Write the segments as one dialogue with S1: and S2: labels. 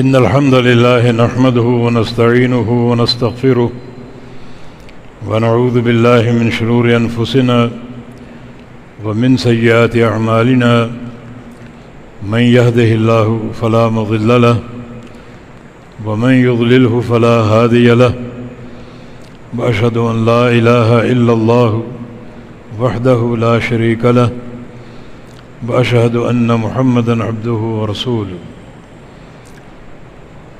S1: إن الحمد لله نحمده ونستعينه ونستغفره ونعوذ بالله من شرور أنفسنا ومن سيئات أعمالنا من يهده الله فلا مضل له ومن يضلله فلا هادي له وأشهد أن لا إله إلا الله وحده لا شريك له وأشهد أن محمدًا عبده ورسوله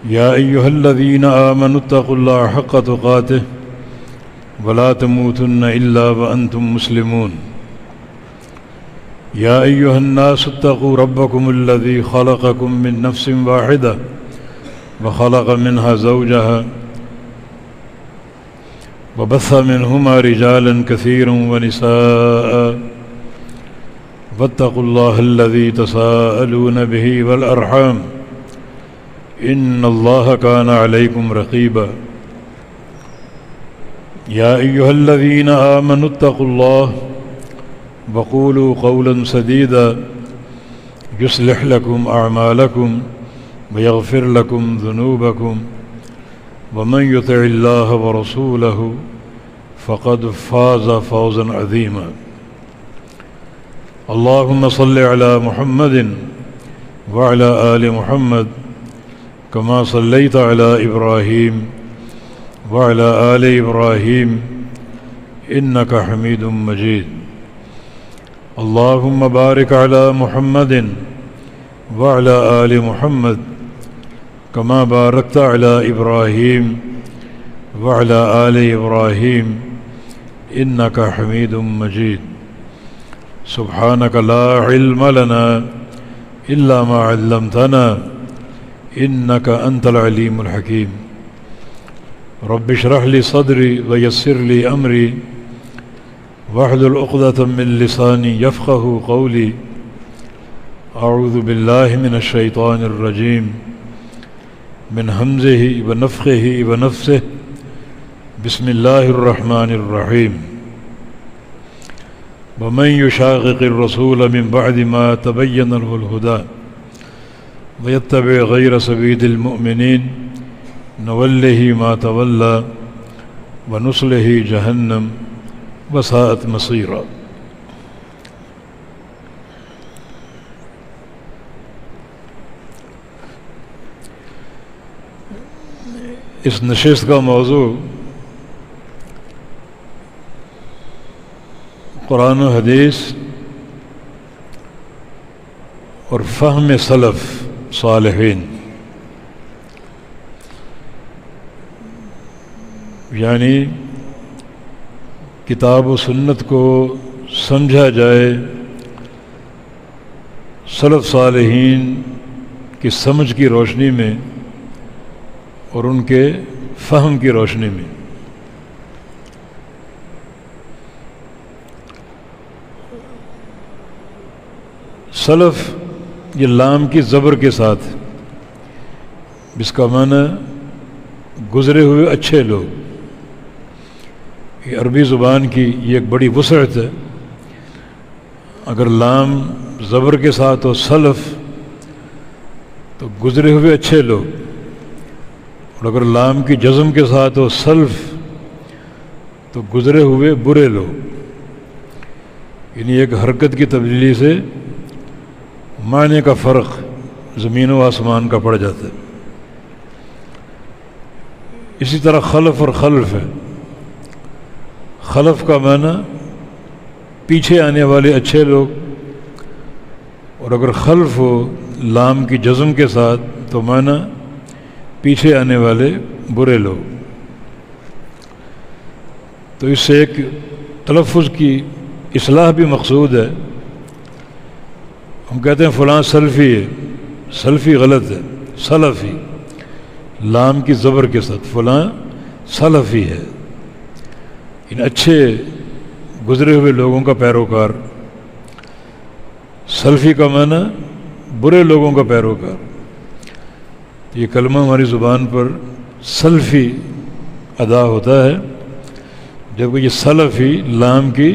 S1: يا أيها الذين آمنوا اتقوا الله حق تقاته ولا تموتن إلا وأنتم مسلمون يا أيها الناس اتقوا ربكم الذي خلقكم من نفس واحدة وخلق منها زوجها وبث منهما رجالا كثيرا ونساء واتقوا الله الذي تساءلون به والأرحام إن الله كان عليكم رقيبا يا أيها الذين آمنوا اتقوا الله وقولوا قولا سديدا يصلح لكم أعمالكم ويغفر لكم ذنوبكم ومن يطع الله ورسوله فقد فاز فوزا عظيما اللهم صل على محمد وعلى آل محمد كما صليت على إبراهيم وعلى آل إبراهيم إنك حميد مجيد اللهم بارك على محمد وعلى آل محمد كما باركت على إبراهيم وعلى آل إبراهيم إنك حميد مجيد سبحانك لا علم لنا إلا ما علمتنا إنك أنت العليم الحكيم رب اشرح لي صدري ويسر لي أمري واحلل عقدة من لساني يفقه قولي أعوذ بالله من الشيطان الرجيم من همزه ونفخه ونفسه بسم الله الرحمن الرحيم ومن يشاقق الرسول من بعد ما تبين له الهدى ويتبع غير سبيل المؤمنين نوله ما تولى ونصله جهنم وساءت مصيرا اس نشست کا موضوع قرآن و حدیث اور فہم سلف صالحین، یعنی کتاب و سنت کو سمجھا جائے سلف صالحین کی سمجھ کی روشنی میں اور ان کے فہم کی روشنی میں۔ سلف یہ لام کی زبر کے ساتھ، جس کا معنی گزرے ہوئے اچھے لوگ۔ یہ عربی زبان کی یہ ایک بڑی وسعت ہے۔ اگر لام زبر کے ساتھ ہو سلف تو گزرے ہوئے اچھے لوگ، اور اگر لام کی جزم کے ساتھ ہو سلف تو گزرے ہوئے برے لوگ۔ یعنی ایک حرکت کی تبدیلی سے معنی کا فرق زمین و آسمان کا پڑ جاتا ہے۔ اسی طرح خلف اور خلف ہے۔ خلف کا معنی پیچھے آنے والے اچھے لوگ، اور اگر خلف ہو لام کی جزم کے ساتھ تو معنی پیچھے آنے والے برے لوگ۔ تو اس سے ایک تلفظ کی اصلاح بھی مقصود ہے۔ ہم کہتے ہیں فلاں سلفی ہے، سلفی غلط ہے، سلفی لام کی زبر کے ساتھ فلاں سلفی ہے، ان اچھے گزرے ہوئے لوگوں کا پیروکار۔ سلفی کا معنی برے لوگوں کا پیروکار۔ یہ کلمہ ہماری زبان پر سلفی ادا ہوتا ہے جبکہ یہ سلفی لام کی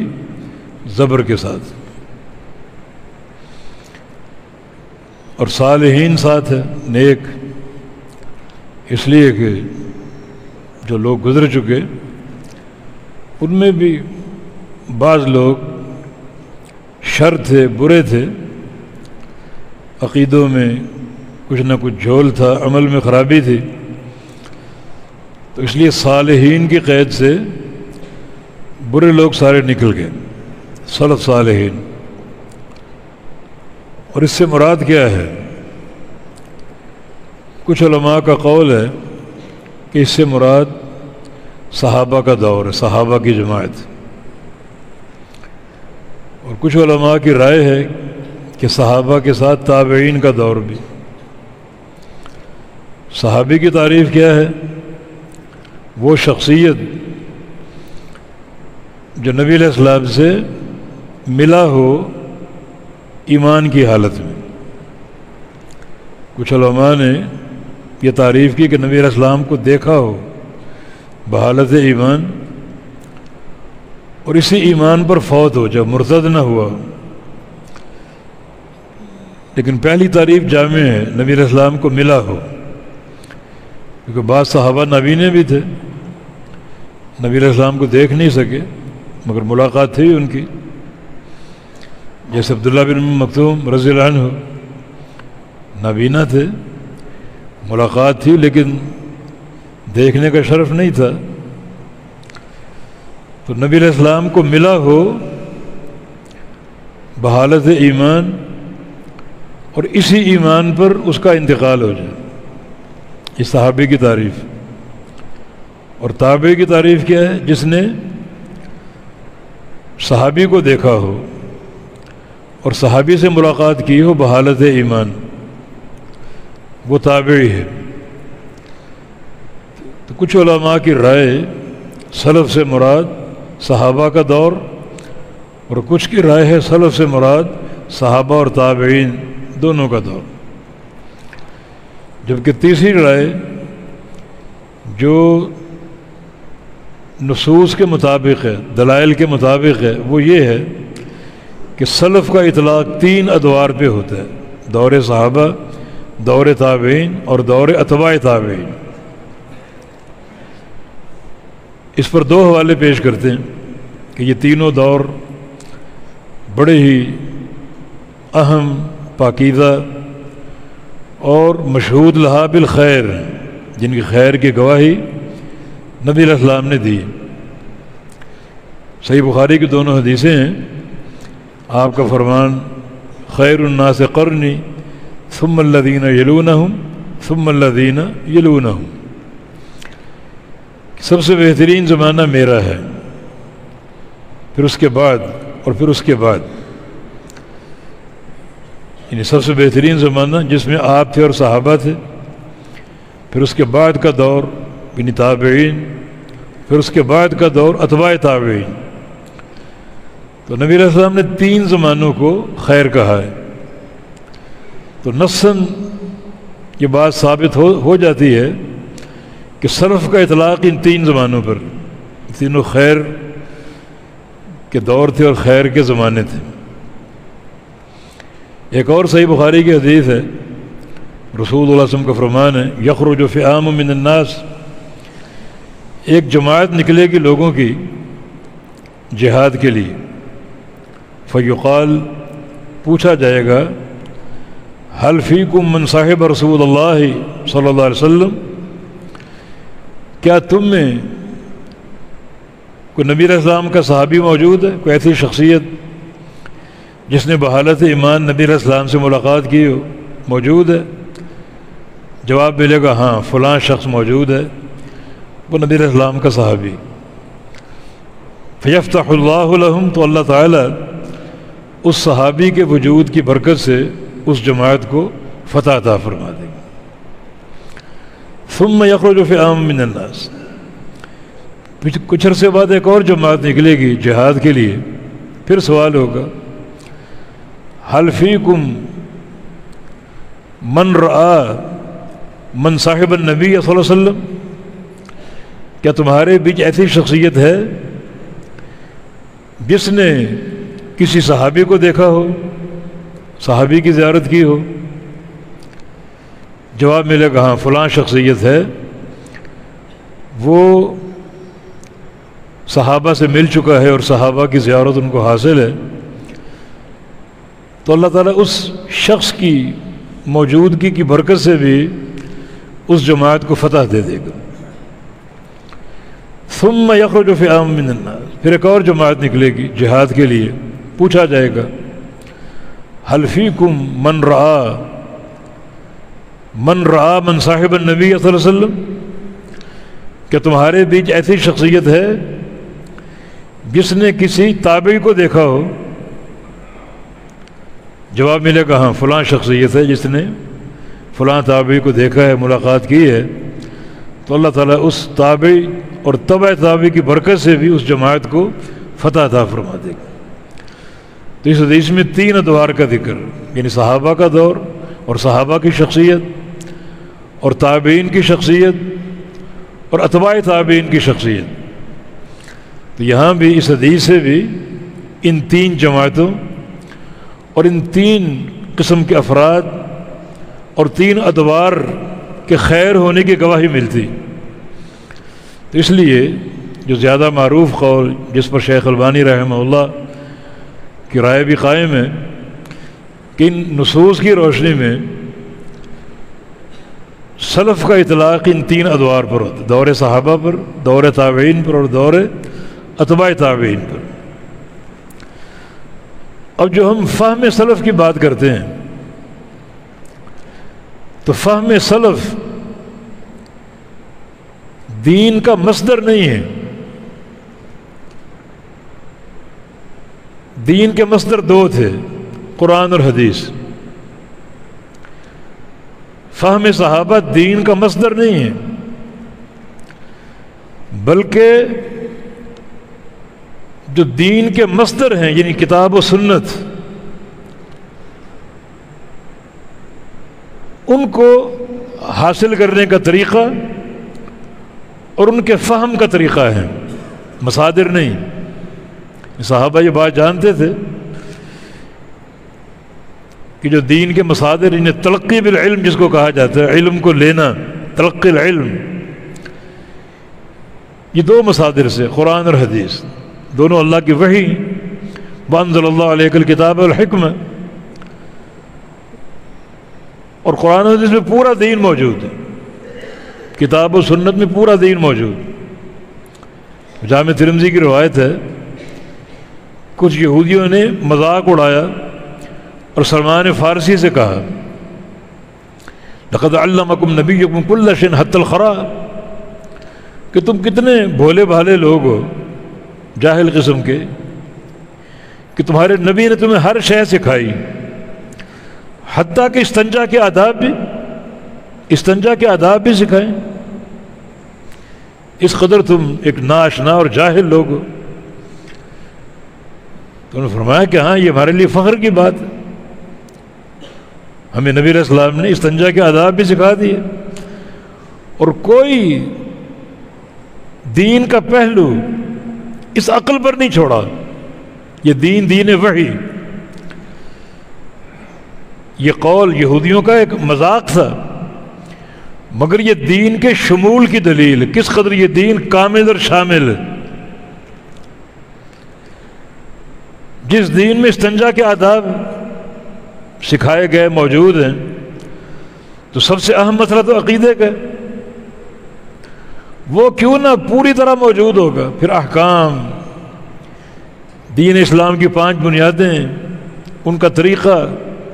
S1: زبر کے ساتھ، اور صالحین ساتھ ہے، نیک۔ اس لیے کہ جو لوگ گزر چکے ان میں بھی بعض لوگ شر تھے، برے تھے، عقیدوں میں کچھ نہ کچھ جھول تھا، عمل میں خرابی تھی، تو اس لیے صالحین کی قید سے برے لوگ سارے نکل گئے، سلف صالحین۔ اور اس سے مراد کیا ہے؟ کچھ علماء کا قول ہے کہ اس سے مراد صحابہ کا دور ہے، صحابہ کی جماعت، اور کچھ علماء کی رائے ہے کہ صحابہ کے ساتھ تابعین کا دور بھی۔ صحابی کی تعریف کیا ہے؟ وہ شخصیت جو نبی علیہ السلام سے ملا ہو ایمان کی حالت میں۔ کچھ علماء نے یہ تعریف کی کہ نبی علیہ السلام کو دیکھا ہو بحالت ایمان، اور اسی ایمان پر فوت ہو، جب مرتد نہ ہوا۔ لیکن پہلی تعریف جامع ہے، نبی علیہ السلام کو ملا ہو، کیونکہ بعض صحابہ نابینے بھی تھے، نبی علیہ السلام کو دیکھ نہیں سکے مگر ملاقات تھی ان کی، جیسے عبداللہ بن مکتوم رضی اللہ عنہ نابینا تھے، ملاقات تھی لیکن دیکھنے کا شرف نہیں تھا، تو نبی علیہ السلام کو ملا ہو بحالت ایمان، اور اسی ایمان پر اس کا انتقال ہو جائے، اس صحابی کی تعریف۔ اور تابعی کی تعریف کیا ہے؟ جس نے صحابی کو دیکھا ہو اور صحابی سے ملاقات کی ہو بحالت ایمان، وہ تابعی ہے۔ تو کچھ علماء کی رائے سلف سے مراد صحابہ کا دور، اور کچھ کی رائے ہے سلف سے مراد صحابہ اور تابعین دونوں کا دور، جبکہ تیسری رائے جو نصوص کے مطابق ہے، دلائل کے مطابق ہے، وہ یہ ہے کہ سلف کا اطلاق 3 ادوار پہ ہوتا ہے: دور صحابہ، دور تابعین اور دور اتباع تابعین۔ اس پر 2 حوالے پیش کرتے ہیں کہ یہ تینوں دور بڑے ہی اہم، پاکیزہ اور مشہود لہا بالخیر ہیں، جن کی خیر کی گواہی نبی علیہ السلام نے دی۔ صحیح بخاری کی دونوں حدیثیں ہیں، آپ کا فرمان خیر الناس قرنی ثم الذین یلونہم ثم الذین یلونہم، سب سے بہترین زمانہ میرا ہے، پھر اس کے بعد اور پھر اس کے بعد، یعنی سب سے بہترین زمانہ جس میں آپ تھے اور صحابہ تھے، پھر اس کے بعد کا دور یعنی تابعین، پھر اس کے بعد کا دور اتباع تابعین۔ تو نبی علیہ السلام نے 3 زمانوں کو خیر کہا ہے، تو نصاً یہ بات ثابت ہو جاتی ہے کہ سلف کا اطلاق ان 3 زمانوں پر، تینوں خیر کے دور تھے اور خیر کے زمانے تھے۔ ایک اور صحیح بخاری کی حدیث ہے، رسول اللہ صلی اللہ علیہ وسلم کا فرمان ہے: یخرج فئام من الناس، ایک جماعت نکلے گی لوگوں کی جہاد کے لیے، فیقال، پوچھا جائے گا، حل فیکم من صاحب رسول اللہ صلی اللہ علیہ وسلم، کیا تم میں کوئی نبی علیہ السلام کا صحابی موجود ہے، کوئی ایسی شخصیت جس نے بحالت ایمان نبی علیہ السلام سے ملاقات کی ہو، موجود ہے؟ جواب ملے گا ہاں فلاں شخص موجود ہے، وہ نبی علیہ السلام کا صحابی۔ فیفتح اللہ لہم، تو اللہ تعالیٰ اس صحابی کے وجود کی برکت سے اس جماعت کو فتح عطا فرما دے گا۔ ثم یخرج فئام من الناس، کچھ عرصے بعد ایک اور جماعت نکلے گی جہاد کے لیے، پھر سوال ہوگا، حل فیکم من رآ من صاحب النبی صلی اللہ علیہ وسلم، کیا تمہارے بیچ ایسی شخصیت ہے جس نے کسی صحابی کو دیکھا ہو، صحابی کی زیارت کی ہو؟ جواب ملے گا ہاں فلاں شخصیت ہے، وہ صحابہ سے مل چکا ہے اور صحابہ کی زیارت ان کو حاصل ہے، تو اللہ تعالیٰ اس شخص کی موجودگی کی برکت سے بھی اس جماعت کو فتح دے دے گا۔ ثم یخرج فئام من الناس، پھر ایک اور جماعت نکلے گی جہاد کے لیے، پوچھا جائے گا حل فیکم من رعا من صاحب النبی صلی اللہ علیہ وسلم، کہ تمہارے بیچ ایسی شخصیت ہے جس نے کسی تابعی کو دیکھا ہو؟ جواب ملے گا ہاں فلاں شخصیت ہے جس نے فلاں تابعی کو دیکھا ہے، ملاقات کی ہے، تو اللہ تعالیٰ اس تابعی اور تبع تابعی کی برکت سے بھی اس جماعت کو فتح عطا فرما دے گا۔ تو اس حدیث میں 3 ادوار کا ذکر، یعنی صحابہ کا دور اور صحابہ کی شخصیت اور تابعین کی شخصیت اور اتباع تابعین کی شخصیت۔ تو یہاں بھی اس حدیث سے بھی ان 3 جماعتوں اور ان 3 قسم کے افراد اور 3 ادوار کے خیر ہونے کی گواہی ملتی۔ تو اس لیے جو زیادہ معروف قول جس پر شیخ البانی رحمہ اللہ کی رائے بھی قائم ہے کہ ان نصوص کی روشنی میں سلف کا اطلاق ان 3 ادوار پر ہوتا ہے، دور صحابہ پر، دور تابعین پر اور دور اتباع تابعین پر۔ اب جو ہم فہم سلف کی بات کرتے ہیں تو فہم سلف دین کا مصدر نہیں ہے، دین کے مصدر 2 تھے، قرآن اور حدیث۔ فہم صحابہ دین کا مصدر نہیں ہے، بلکہ جو دین کے مصدر ہیں یعنی کتاب و سنت، ان کو حاصل کرنے کا طریقہ اور ان کے فہم کا طریقہ ہے، مصادر نہیں۔ صحابہ یہ بات جانتے تھے کہ جو دین کے مصادر، انہیں تلقی بالعلم جس کو کہا جاتا ہے، علم کو لینا، تلقی العلم، یہ 2 مصادر سے قرآن اور حدیث، دونوں اللہ کی وحی، وانزل اللہ علیک الکتاب والحکمہ، اور قرآن و حدیث میں پورا دین موجود ہے، کتاب و سنت میں پورا دین موجود۔ جامع ترمذی کی روایت ہے، کچھ یہودیوں نے مذاق اڑایا اور سلمان فارسی سے کہا لقد علمکم نبیکم کل شیء حتی الخراء، کہ تم کتنے بھولے بھالے لوگ ہو، جاہل قسم کے، کہ تمہارے نبی نے تمہیں ہر شے سکھائی، حتیٰ کہ استنجا کے آداب بھی سکھائیں۔ اس قدر تم ایک ناآشنا اور جاہل لوگ ہو۔ تو انہوں نے فرمایا کہ ہاں یہ ہمارے لیے فخر کی بات ہے، ہمیں نبی علیہ السلام نے استنجا کے آداب بھی سکھا دیے، اور کوئی دین کا پہلو اس عقل پر نہیں چھوڑا۔ یہ دین وحی۔ یہ قول یہودیوں کا ایک مذاق تھا، مگر یہ دین کے شمول کی دلیل، کس قدر یہ دین کامل اور شامل ہے۔ جس دین میں استنجا کے آداب سکھائے گئے موجود ہیں، تو سب سے اہم مسئلہ تو عقیدے کا، وہ کیوں نہ پوری طرح موجود ہوگا، پھر احکام، دین اسلام کی 5 بنیادیں، ان کا طریقہ،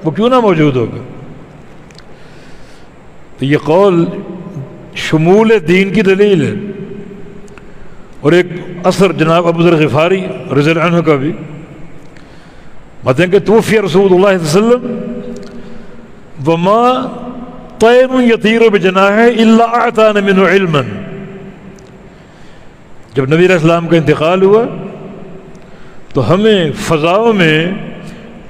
S1: وہ کیوں نہ موجود ہوگا۔ تو یہ قول شمول دین کی دلیل ہے۔ اور ایک اثر جناب ابو ذر غفاری رضی اللہ عنہ کا بھی، بتائیں کہ توفی رسول اللہ صلی اللہ علیہ وسلم وما طیر یطیر بجناحہ الا اعطانا منہ علما، جب نبی علیہ السلام کا انتقال ہوا تو ہمیں فضاؤں میں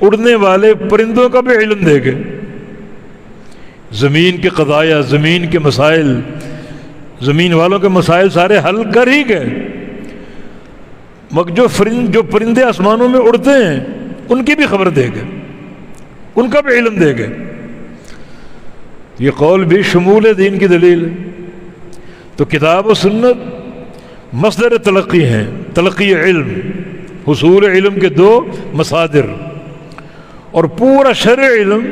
S1: اڑنے والے پرندوں کا بھی علم دے گئے، زمین کے قضایا، زمین کے مسائل، زمین والوں کے مسائل سارے حل کر ہی گئے، مگر جو پرندے آسمانوں میں اڑتے ہیں ان کی بھی خبر دے گئے، ان کا بھی علم دے گئے۔ یہ قول بھی شمول دین کی دلیل ہے۔ تو کتاب و سنت مصدر تلقی ہیں، تلقی علم، حصول علم کے دو مصادر، اور پورا شرع علم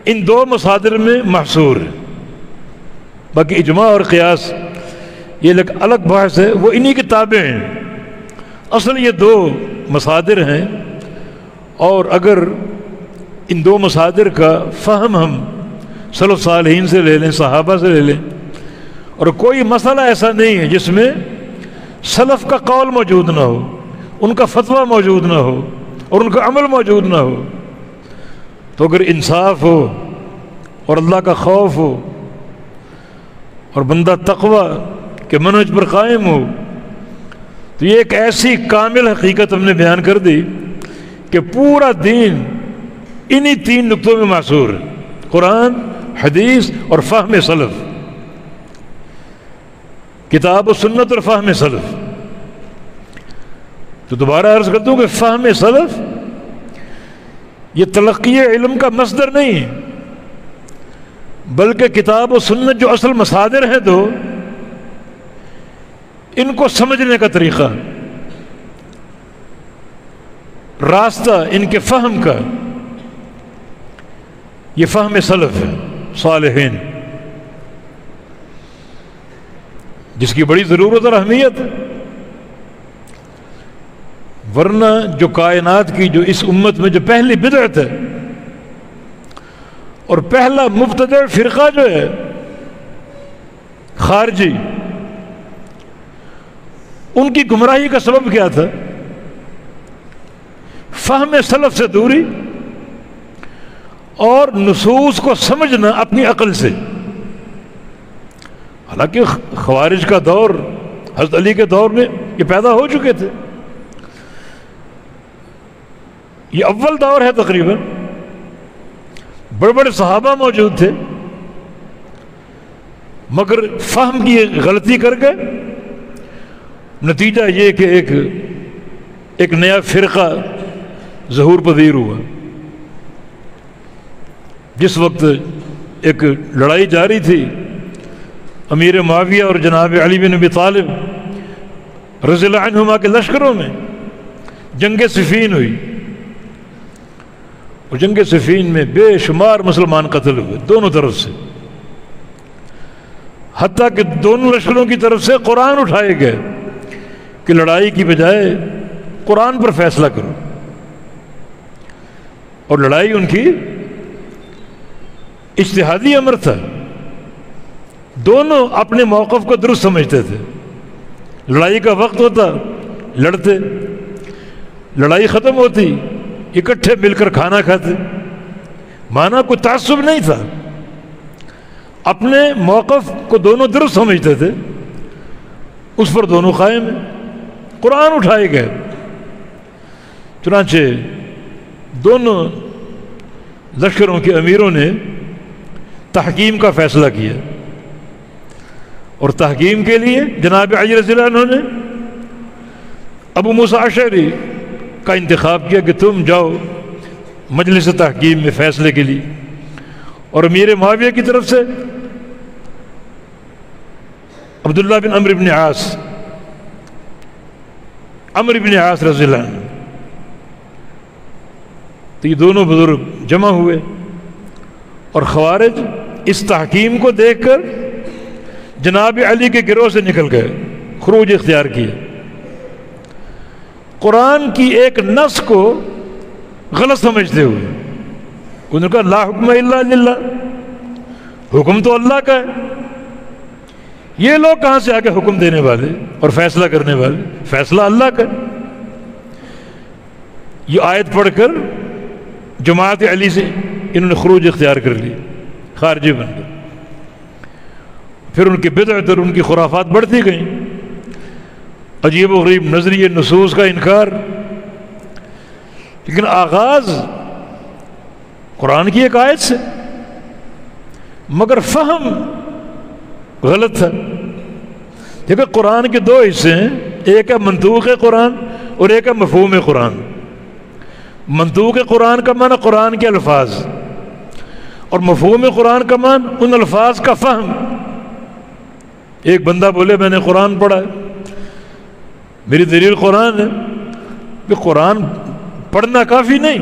S1: ان دو مصادر میں محصور ہے۔ باقی اجماع اور قیاس یہ الگ بحث ہے، وہ انہی کے تابع ہیں۔ اصل یہ دو مصادر ہیں، اور اگر ان دو مصادر کا فہم ہم سلف صالحین سے لے لیں، صحابہ سے لے لیں، اور کوئی مسئلہ ایسا نہیں ہے جس میں سلف کا قول موجود نہ ہو، ان کا فتویٰ موجود نہ ہو، اور ان کا عمل موجود نہ ہو، تو اگر انصاف ہو اور اللہ کا خوف ہو اور بندہ تقویٰ کے منہج پر قائم ہو، تو یہ ایک ایسی کامل حقیقت ہم نے بیان کر دی کہ پورا دین انہی تین نقطوں میں محصور ہے: قرآن، حدیث اور فہم سلف، کتاب و سنت اور فہم سلف۔ تو دوبارہ عرض کرتا ہوں کہ فہم سلف یہ تلقی علم کا مصدر نہیں ہے، بلکہ کتاب و سنت جو اصل مصادر ہیں دو، ان کو سمجھنے کا طریقہ، راستہ ان کے فہم کا، یہ فہم سلف ہے صالحین، جس کی بڑی ضرورت اور اہمیت ہے۔ ورنہ جو کائنات کی جو اس امت میں جو پہلی بدعت ہے اور پہلا مبتدع فرقہ جو ہے خارجی، ان کی گمراہی کا سبب کیا تھا؟ فہم سلف سے دوری اور نصوص کو سمجھنا اپنی عقل سے۔ حالانکہ خوارج کا دور حضرت علی کے دور میں یہ پیدا ہو چکے تھے، یہ اول دور ہے تقریباً، بڑے بڑے صحابہ موجود تھے، مگر فہم کی غلطی کر کے نتیجہ یہ کہ ایک نیا فرقہ ظہور پذیر ہوا۔ جس وقت ایک لڑائی جاری تھی امیر معاویہ اور جناب علی بن ابی طالب رضی اللہ عنہما کے لشکروں میں جنگ صفین ہوئی، اور جنگ صفین میں بے شمار مسلمان قتل ہوئے دونوں طرف سے، حتیٰ کہ دونوں لشکروں کی طرف سے قرآن اٹھائے گئے کہ لڑائی کی بجائے قرآن پر فیصلہ کرو، اور لڑائی ان کی اجتہادی امر تھا، دونوں اپنے موقف کو درست سمجھتے تھے۔ لڑائی کا وقت ہوتا لڑتے، لڑائی ختم ہوتی اکٹھے مل کر کھانا کھاتے، مانا کوئی تعصب نہیں تھا، اپنے موقف کو دونوں درست سمجھتے تھے، اس پر دونوں قائم ہیں۔ قرآن اٹھائے گئے، چنانچہ دونوں لشکروں کے امیروں نے تحکیم کا فیصلہ کیا، اور تحکیم کے لیے جناب علی رضی اللہ عنہ نے ابو موسیٰ اشعری کا انتخاب کیا کہ تم جاؤ مجلس تحکیم میں فیصلے کے لیے، اور امیر معاویہ کی طرف سے عبداللہ بن عمرو بن عاص رضی اللہ عنہ، تو یہ دونوں بزرگ جمع ہوئے، اور خوارج اس تحکیم کو دیکھ کر جناب علی کے گروہ سے نکل گئے، خروج اختیار کیا، قرآن کی ایک نص کو غلط سمجھتے ہوئے۔ انہوں نے کہا لا حکم الا للہ، حکم تو اللہ کا ہے، یہ لوگ کہاں سے آگے حکم دینے والے اور فیصلہ کرنے والے؟ فیصلہ اللہ کا ہے۔ یہ آیت پڑھ کر جماعت علی سے انہوں نے خروج اختیار کر لی، خارجی بن گئے۔ پھر ان کی بدعت اور ان کی خرافات بڑھتی گئیں، عجیب و غریب نظریے، نصوص کا انکار، لیکن آغاز قرآن کی ایک آیت سے، مگر فہم غلط تھا۔ دیکھو قرآن کے دو حصے ہیں، ایک ہے منطوق قرآن اور ایک ہے مفہوم قرآن۔ منطوق قرآن کا معنی قرآن کے الفاظ، اور مفہوم قرآن کا مان ان الفاظ کا فہم. ایک بندہ بولے میں نے قرآن پڑھا ہے، میری دلیل قرآن ہے. کہ قرآن پڑھنا کافی نہیں،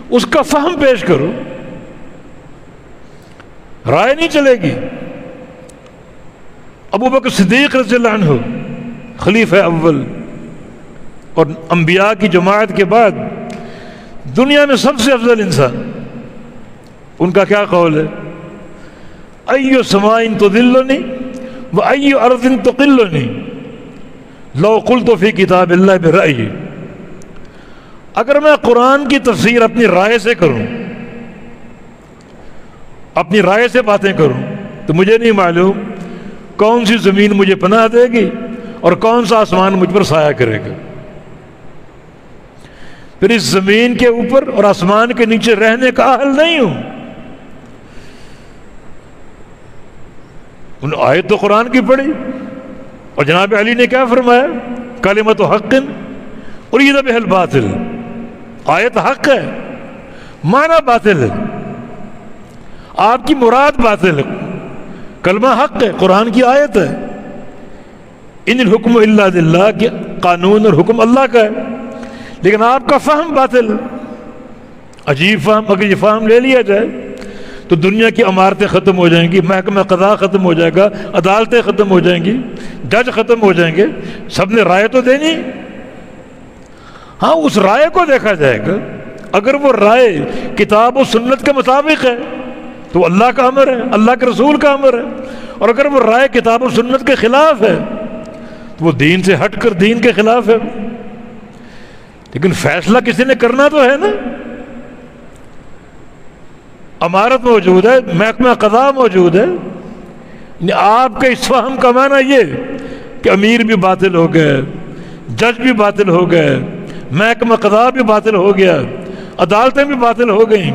S1: اس کا فہم پیش کرو، رائے نہیں چلے گی. ابو بکر صدیق رضی اللہ عنہ خلیفہ اول اور انبیاء کی جماعت کے بعد دنیا میں سب سے افضل انسان، ان کا کیا قول ہے؟ ایو سماء تذلنی و ایو ارض تقلنی لو قلت فی کتاب اللہ برأیی. اگر میں قرآن کی تفسیر اپنی رائے سے کروں، اپنی رائے سے باتیں کروں، تو مجھے نہیں معلوم کون سی زمین مجھے پناہ دے گی اور کون سا آسمان مجھ پر سایہ کرے گا. پھر اس زمین کے اوپر اور آسمان کے نیچے رہنے کا اہل نہیں ہوں. ان آیت تو قرآن کی پڑھی، اور جناب علی نے کیا فرمایا؟ کلمۃ حق ارید بہ الباطل. آیت حق ہے، معنی باطل ہے، آپ کی مراد باطل ہے. کلمہ حق ہے، قرآن کی آیت ہے. ان الحکم الا للہ، کہ قانون اور حکم اللہ کا ہے، لیکن آپ کا فہم باطل. عجیب فہم. اگر یہ فہم لے لیا جائے تو دنیا کی عمارتیں ختم ہو جائیں گی، محکمہ قضاء ختم ہو جائے گا، عدالتیں ختم ہو جائیں گی، جج ختم ہو جائیں گے. سب نے رائے تو دینی. ہاں، اس رائے کو دیکھا جائے گا. اگر وہ رائے کتاب و سنت کے مطابق ہے تو اللہ کا امر ہے، اللہ کے رسول کا امر ہے. اور اگر وہ رائے کتاب و سنت کے خلاف ہے تو وہ دین سے ہٹ کر دین کے خلاف ہے. لیکن فیصلہ کسی نے کرنا تو ہے نا. امارت موجود ہے، محکمہ قضاء موجود ہے. آپ کے اس فہم کا معنی یہ کہ امیر بھی باطل ہو گئے، جج بھی باطل ہو گئے، محکمہ قضاء بھی باطل ہو گیا، عدالتیں بھی باطل ہو گئیں.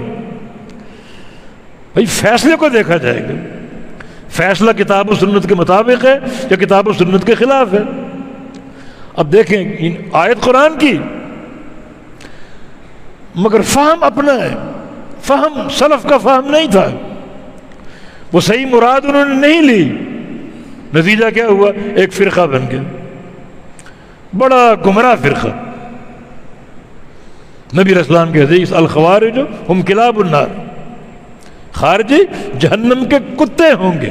S1: بھائی فیصلے کو دیکھا جائے گا، فیصلہ کتاب و سنت کے مطابق ہے یا کتاب و سنت کے خلاف ہے. اب دیکھیں آیت قرآن کی، مگر فہم اپنا ہے. فہم سلف کا فہم نہیں تھا، وہ صحیح مراد انہوں نے نہیں لی. نتیجہ کیا ہوا؟ ایک فرقہ بن گیا، بڑا گمراہ فرقہ. نبی علیہ السلام کے حدیث الخوارج ہم کلاب النار، خارجی جہنم کے کتے ہوں گے.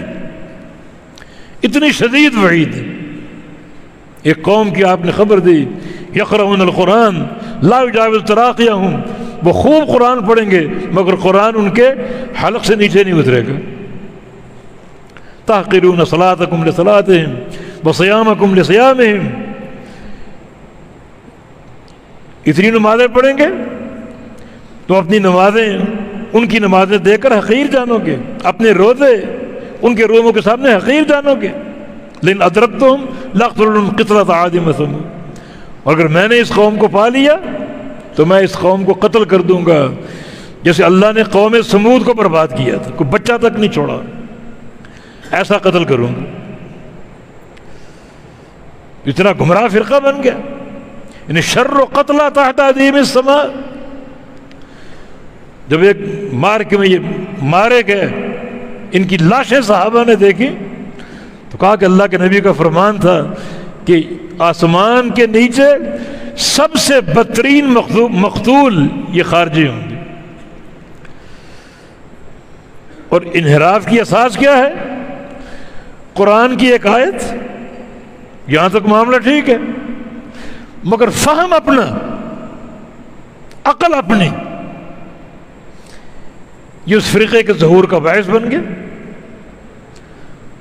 S1: اتنی شدید وعید. ایک قوم کی آپ نے خبر دی، یقرؤون القرآن لا یجاوز تراقیہم، وہ خوب قرآن پڑھیں گے مگر قرآن ان کے حلق سے نیچے نہیں اترے گا. تحقرون صلاتکم لصلاتہم وصیامکم لصیامہم. اتنی نمازیں پڑھیں گے تو اپنی نمازیں ان کی نمازیں دے کر حقیر جانو گے، اپنے روزے ان کے روزوں کے سامنے حقیر جانو گے. لیکن ادرکتہم لاقتلن قتلۃ عاد وثمود، اگر میں نے اس قوم کو پا لیا تو میں اس قوم کو قتل کر دوں گا جیسے اللہ نے قوم سمود کو برباد کیا تھا، کوئی بچہ تک نہیں چھوڑا. ایسا قتل کروں گا. اتنا گمراہ فرقہ بن گیا. یعنی شر و قتل تحت ادیم السماء. جب ایک مارکے میں یہ مارے گئے، ان کی لاشیں صحابہ نے دیکھی تو کہا کہ اللہ کے نبی کا فرمان تھا کہ آسمان کے نیچے سب سے بدترین مقتول یہ خارجی ہوں گے. اور انحراف کی اساس کیا ہے؟ قرآن کی ایک آیت. یہاں تک معاملہ ٹھیک ہے، مگر فہم اپنا، عقل اپنی، یہ اس فرقے کے ظہور کا باعث بن گیا.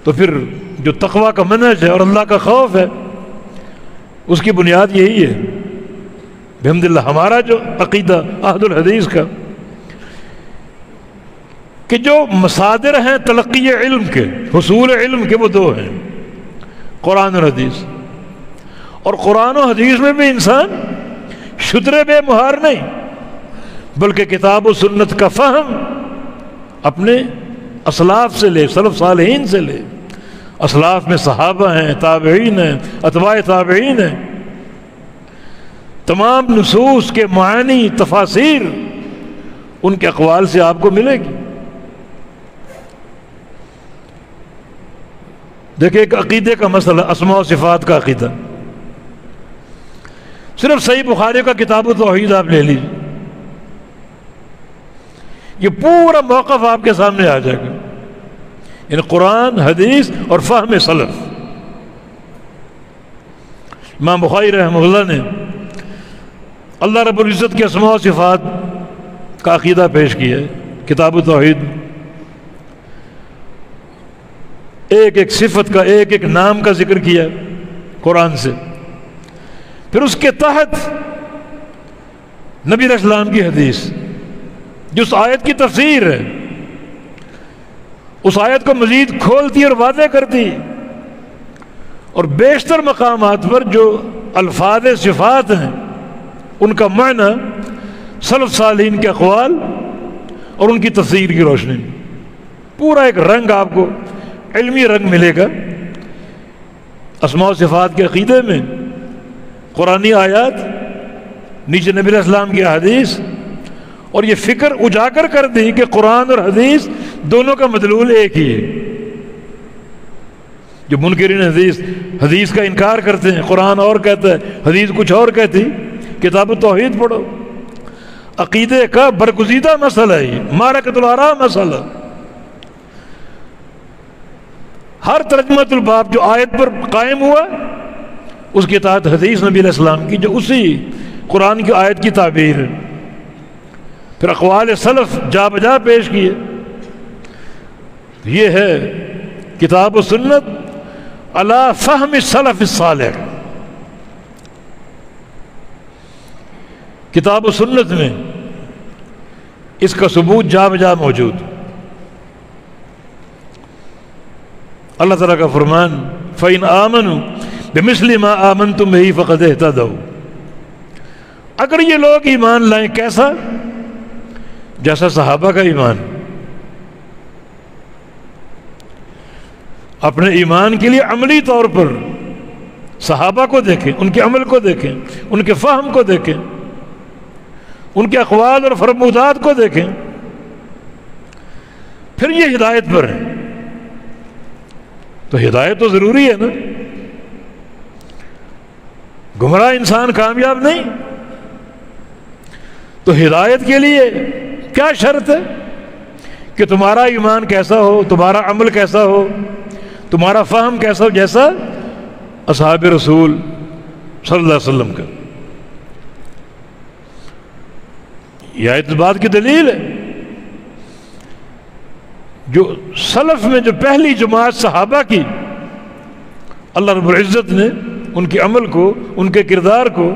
S1: تو پھر جو تقویٰ کا منہج ہے اور اللہ کا خوف ہے، اس کی بنیاد یہی ہے. بحمدللہ ہمارا جو عقیدہ عہد الحدیث کا، کہ جو مصادر ہیں تلقی علم کے، حصول علم کے، وہ دو ہیں، قرآن اور حدیث. اور قرآن و حدیث میں بھی انسان شترے بے مہار نہیں، بلکہ کتاب و سنت کا فہم اپنے اسلاف سے لے، سلف صالحین سے لے. اسلاف میں صحابہ ہیں، تابعین ہیں، اتباع تابعین ہیں. تمام نصوص کے معنی، تفاسیر ان کے اقوال سے آپ کو ملے گی. دیکھیں ایک عقیدے کا مسئلہ، اسماء و صفات کا عقیدہ، صرف صحیح بخاری کا کتاب التوحید آپ لے لیجیے، یہ پورا موقف آپ کے سامنے آ جائے گا، یعنی قرآن، حدیث اور فہم سلف۔ امام بخاری رحمہ اللہ نے اللہ رب العزت کے اسماء و صفات کا عقیدہ پیش کیا ہے کتاب التوحید، ایک ایک صفت کا، ایک ایک نام کا ذکر کیا قرآن سے، پھر اس کے تحت نبی علیہ السلام کی حدیث جو اس آیت کی تفسیر ہے، اس آیت کو مزید کھولتی اور واضح کرتی، اور بیشتر مقامات پر جو الفاظ صفات ہیں ان کا معنی سلف صالحین کے اقوال اور ان کی تفسیر کی روشنی میں پورا ایک رنگ آپ کو، علمی رنگ ملے گا اسماء و صفات کے عقیدے میں۔ قرآنی آیات، نیچے نبی علیہ السلام کی حدیث، اور یہ فکر اجاگر کر دی کہ قرآن اور حدیث دونوں کا مدلول ایک ہی ہے۔ جو منکرین حدیث کا انکار کرتے ہیں، قرآن اور کہتا ہے، حدیث کچھ اور کہتی، کتاب التوحید پڑھو۔ عقیدے کا برگزیدہ مسئلہ ہے یہ، معرکۃ الآراء مسئلہ۔ ہر ترجمۃ الباب جو آیت پر قائم ہوا اس کے تحت حدیث نبی علیہ السلام کی جو اسی قرآن کی آیت کی تعبیر ہے، پھر اقوال سلف جا بجا پیش کیے۔ یہ ہے کتاب و سنت علی فہم السلف الصالح۔ کتاب و سنت میں اس کا ثبوت جا بجا موجود۔ اللہ تعالیٰ کا فرمان فَإِنْ آمَنُوا بِمِثْلِ مَا آمَنْتُمْ بِهِ فَقَدْ اهْتَدَوْا، اگر یہ لوگ ایمان لائیں کیسا؟ جیسا صحابہ کا ایمان۔ اپنے ایمان کے لیے عملی طور پر صحابہ کو دیکھیں، ان کے عمل کو دیکھیں، ان کے فہم کو دیکھیں، ان کے اقوال اور فرمودات کو دیکھیں، پھر یہ ہدایت پر ہے۔ تو ہدایت تو ضروری ہے نا، گمراہ انسان کامیاب نہیں۔ تو ہدایت کے لیے کیا شرط ہے کہ تمہارا ایمان کیسا ہو، تمہارا عمل کیسا ہو، تمہارا فہم کیسا ہو، جیسا اصحاب رسول صلی اللہ علیہ وسلم کا۔ یہ آیت اس بات کی دلیل ہے، جو سلف میں جو پہلی جماعت صحابہ کی، اللہ رب العزت نے ان کے عمل کو، ان کے کردار کو،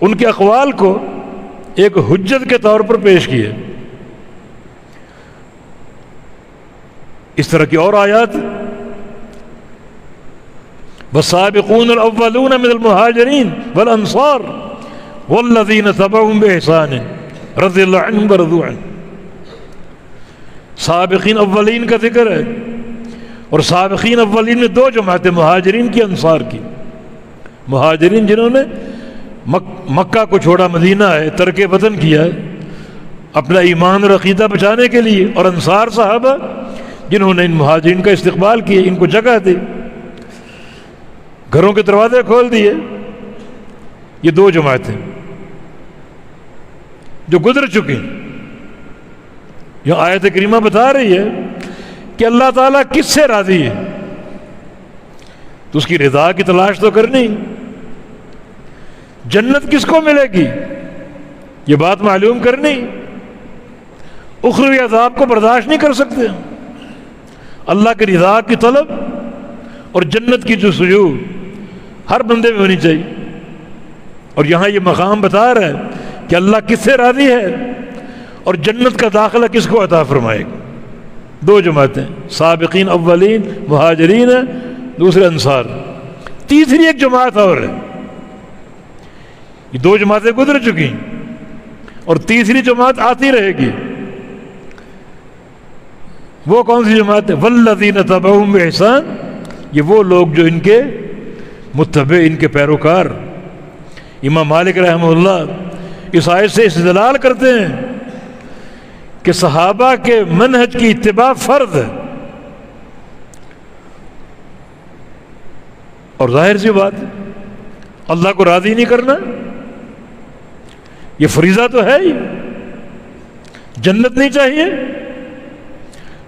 S1: ان کے اقوال کو ایک حجت کے طور پر پیش کیے۔ اس طرح کی اور آیات، والسابقون الاولون من المہاجرین والانصار والذین تبعهم بإحسان رضی اللہ عنہم ورضوا عنہ۔ سابقین اولین کا ذکر ہے، اور سابقین اولین میں دو جماعتیں، مہاجرین کی، انصار کی۔ مہاجرین جنہوں نے مکہ کو چھوڑا، مدینہ ہے، ترک وطن کیا ہے اپنا ایمان اور عقیدہ بچانے کے لیے، اور انصار صحابہ جنہوں نے ان مہاجرین کا استقبال کیا، ان کو جگہ دی، گھروں کے دروازے کھول دیے۔ یہ دو جماعتیں جو گزر چکی، یہ آیت کریمہ بتا رہی ہے کہ اللہ تعالیٰ کس سے راضی ہے، تو اس کی رضا کی تلاش تو کرنی۔ جنت کس کو ملے گی یہ بات معلوم کرنی۔ اخروی عذاب کو برداشت نہیں کر سکتے۔ اللہ کی رضا کی طلب اور جنت کی جستجو ہر بندے میں ہونی چاہیے۔ اور یہاں یہ مقام بتا رہا ہے کہ اللہ کس سے راضی ہے اور جنت کا داخلہ کس کو عطا فرمائے گا۔ دو جماعتیں، سابقین اولین مہاجرین، دوسرے انصار، تیسری ایک جماعت اور ہے۔ یہ دو جماعتیں گزر چکی اور تیسری جماعت آتی رہے گی۔ وہ کون سی جماعت ہے؟ والذین تبعهم بإحسان، یہ وہ لوگ جو ان کے متبع، ان کے پیروکار۔ امام مالک رحمہ اللہ اس آیت سے استدلال کرتے ہیں کہ صحابہ کے منہج کی اتباع فرض ہے، اور ظاہر سی بات ہے، اللہ کو راضی نہیں کرنا یہ فریضہ تو ہے ہی. جنت نہیں چاہیے،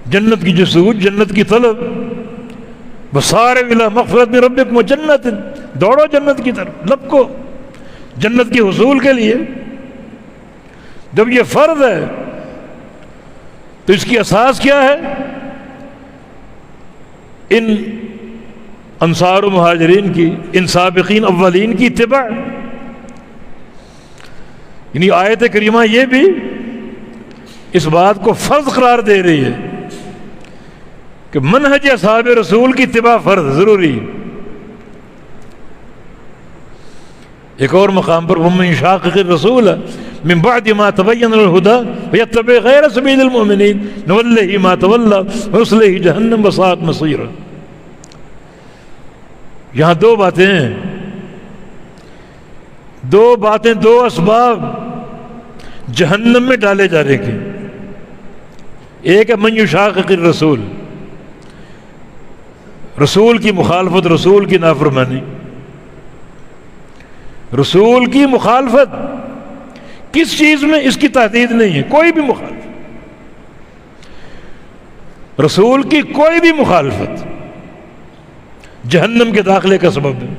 S1: جنت کی جستجو، جنت کی طلب، وسارعوا الی مغفرۃ من ربکم وجنت، دوڑو جنت کی طرف، لپکو جنت کے حصول کے لیے. جب یہ فرض ہے تو اس کی اساس کیا ہے؟ ان انصار و مہاجرین کی، ان سابقین اولین کی اتباع. یعنی آیت کریمہ یہ بھی اس بات کو فرض قرار دے رہی ہے کہ منہج اصحاب رسول کی اتباع فرض ضروری. ایک اور مقام پر وَمَن يُشَاقِقِ الرَّسُولَ مِن بَعْدِ مَا تَبَيَّنَ لَهُ الْهُدَىٰ وَيَتَّبِعْ غَيْرَ سَبِيلِ الْمُؤْمِنِينَ نُوَلِّهِ مَا تَوَلَّىٰ وَنُصْلِهِ جَهَنَّمَ وَسَاءَتْ مَصِيرًا. یہاں دو باتیں ہیں، دو اسباب جہنم میں ڈالے جانے کے. ایک ہے من یشاقق الرسول، رسول کی مخالفت، رسول کی نافرمانی. رسول کی مخالفت کس چیز میں اس کی تحدید نہیں ہے، کوئی بھی مخالفت، رسول کی کوئی بھی مخالفت جہنم کے داخلے کا سبب ہے.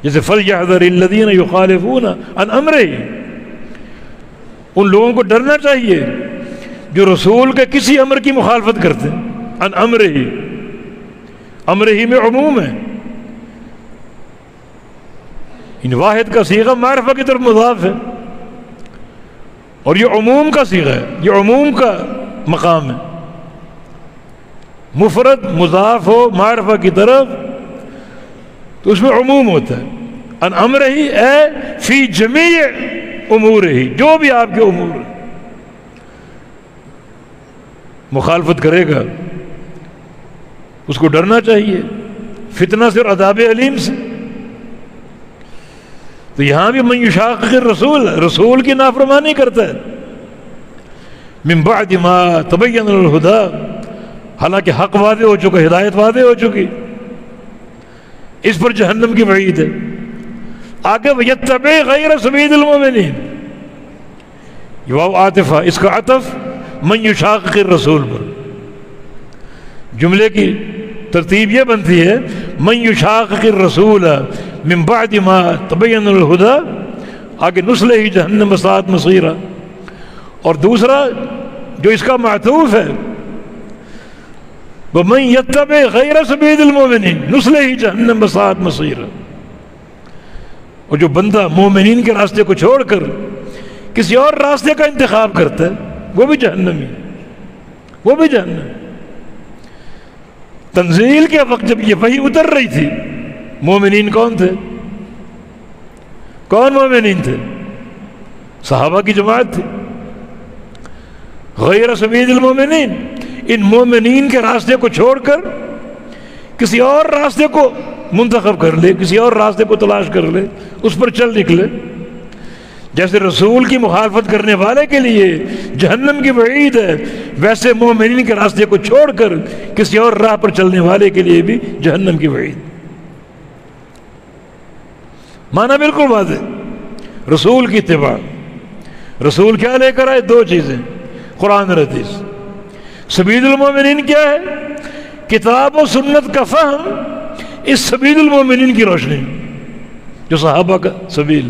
S1: جیسے فَلْيَحْذَرِ الَّذِينَ يُخَالِفُونَ عَنْ أَمْرِهِ، ان لوگوں کو ڈرنا چاہیے جو رسول کے کسی امر کی مخالفت کرتے ہیں. عن امرہ، امرہ میں عموم ہے، ان واحد کا صیغہ معرفہ کی طرف مضاف ہے، اور یہ عموم کا صیغہ ہے، یہ عموم کا مقام ہے. مفرد مضاف ہو معرفہ کی طرف تو اس میں عموم ہوتا ہے. ان امرہ اے فی جمیع امورہ، جو بھی آپ کے امور مخالفت کرے گا اس کو ڈرنا چاہیے فتنہ سے اور عذاب علیم سے. تو یہاں بھی من یشاقق الرسول، رسول کی نافرمانی کرتا ہے. من بعد ما تبین الہدیٰ، حالانکہ حق واضح ہو چکا، ہدایت واضح ہو چکی، اس پر جہنم کی وعید ہے. آگے وَيَتَّبِعْ غَيْرَ سَبِيلِ الْمُؤْمِنِينَ، یہ واو عاطفہ، اس کا عطف من یشاقق الرسول پر. جملے کی ترتیب یہ بنتی ہے من یشاقق الرسول من بعد ما تبین الہدیٰ، آگے نصلہ جہنم وساءت مصیرا. اور دوسرا جو اس کا معطوف ہے وَمَن يَتَّبِعْ غَيْرَ سَبِيلِ الْمُؤْمِنِينَ نُصْلِهِ جَهَنَّمَ وَسَاءَتْ مَصِيرًا. اور جو بندہ مومنین کے راستے کو چھوڑ کر کسی اور راستے کا انتخاب کرتا ہے وہ بھی جہنمی، وہ بھی جہنم. تنزیل کے وقت جب یہ وحی اتر رہی تھی، مومنین کون تھے؟ کون مومنین تھے؟ صحابہ کی جماعت تھی. غیر سبیل المومنین، ان مومنین کے راستے کو چھوڑ کر کسی اور راستے کو منتخب کر لے، کسی اور راستے کو تلاش کر لے، اس پر چل نکلے. جیسے رسول کی مخالفت کرنے والے کے لیے جہنم کی وعید ہے، ویسے مومنین کے راستے کو چھوڑ کر کسی اور راہ پر چلنے والے کے لیے بھی جہنم کی وعید. معنی بالکل واضح. رسول کی اتباع، رسول کیا لے کر آئے؟ دو چیزیں، قرآن اور حدیث. سبیل المومنین کیا ہے؟ کتاب و سنت کا فہم اس سبیل المومنین کی روشنی، جو صحابہ کا سبیل،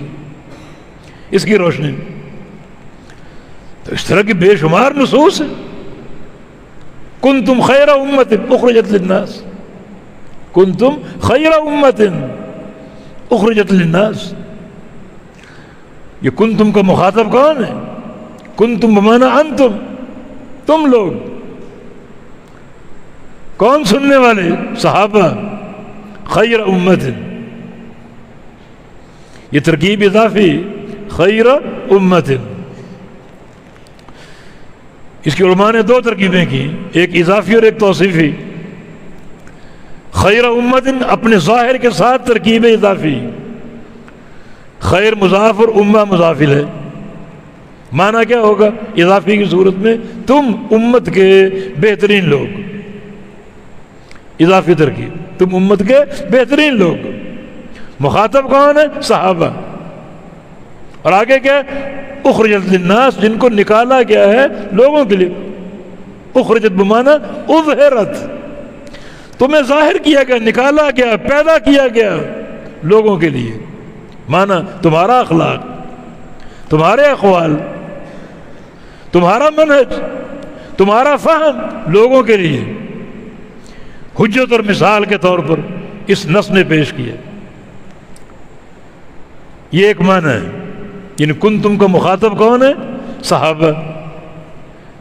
S1: اس کی روشنی. تو اس طرح کی بے شمار نصوص ہیں. کنتم خیر امت اخرجت للناس، کنتم خیر امت اخرجت للناس. یہ کنتم کا مخاطب کون ہے؟ کنتم بمعنی انتم، تم لوگ. کون سننے والے؟ صحابہ. خیر امت، یہ ترکیب اضافی، خیر امت. اس کی علماء نے دو ترکیبیں کی، ایک اضافی اور ایک توصیفی. خیر امت اپنے ظاہر کے ساتھ ترکیب اضافی، خیر مضاف اور امہ مضاف ہے. معنی کیا ہوگا اضافی کی صورت میں؟ تم امت کے بہترین لوگ. اضافی ترکیب، تم امت کے بہترین لوگ. مخاطب کون ہے؟ صحابہ. اور آگے کیا؟ اخرجت للناس، جن کو نکالا گیا ہے لوگوں کے لیے. اخرجت بمانا اظہرت، تمہیں ظاہر کیا گیا، نکالا گیا، پیدا کیا گیا لوگوں کے لیے. مانا تمہارا اخلاق، تمہارے اقوال، تمہارا منہج، تمہارا فہم لوگوں کے لیے حجت اور مثال کے طور پر اس نص نے پیش کیا. یہ ایک معنی ہے. یعنی کنتم کا مخاطب کون ہے؟ صحابہ.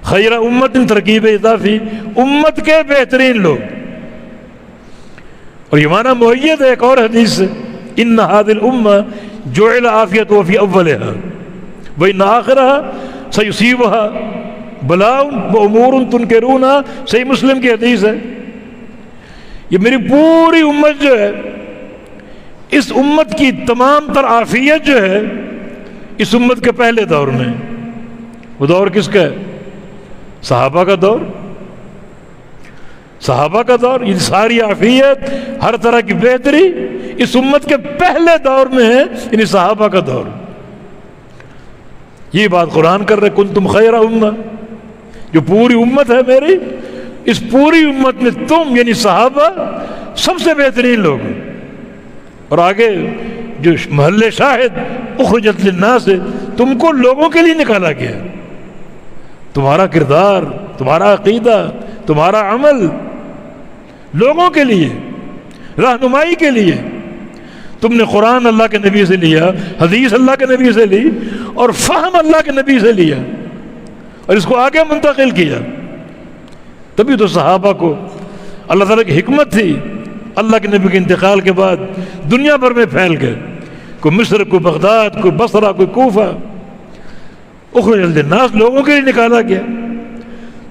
S1: خیر امت ترکیب اضافی، امت کے بہترین لوگ. اور یہ معنی مؤید ہے ایک اور حدیث سے، ان هذه الامه جعل عافیتها فی اولها وان آخرها سیصیبها بلاء وامور تنکرونها. صحیح مسلم کی حدیث ہے. یہ میری پوری امت جو ہے، اس امت کی تمام تر عافیت جو ہے اس امت کے پہلے دور میں. وہ دور کس کا ہے؟ صحابہ کا دور. صحابہ کا دور. یہ ساری عافیت، ہر طرح کی بہتری اس امت کے پہلے دور میں ہے، یعنی صحابہ کا دور. یہ بات قرآن کر رہے، کنتم خیر امہ، جو پوری امت ہے میری، اس پوری امت میں تم یعنی صحابہ سب سے بہترین لوگ. اور آگے جو محل شاہد اخرجت للناس ہے، تم کو لوگوں کے لیے نکالا گیا. تمہارا کردار، تمہارا عقیدہ، تمہارا عمل لوگوں کے لیے، رہنمائی کے لیے. تم نے قرآن اللہ کے نبی سے لیا، حدیث اللہ کے نبی سے لی، اور فہم اللہ کے نبی سے لیا، اور اس کو آگے منتقل کیا. تبھی تو صحابہ کو اللہ تعالیٰ کی حکمت تھی، اللہ کے نبی کے انتقال کے بعد دنیا بھر میں پھیل گئے. کوئی مصر، کوئی بغداد، کوئی بصرہ، کوئی کوفہ. اخرجت للناس، لوگوں کے لیے نکالا گیا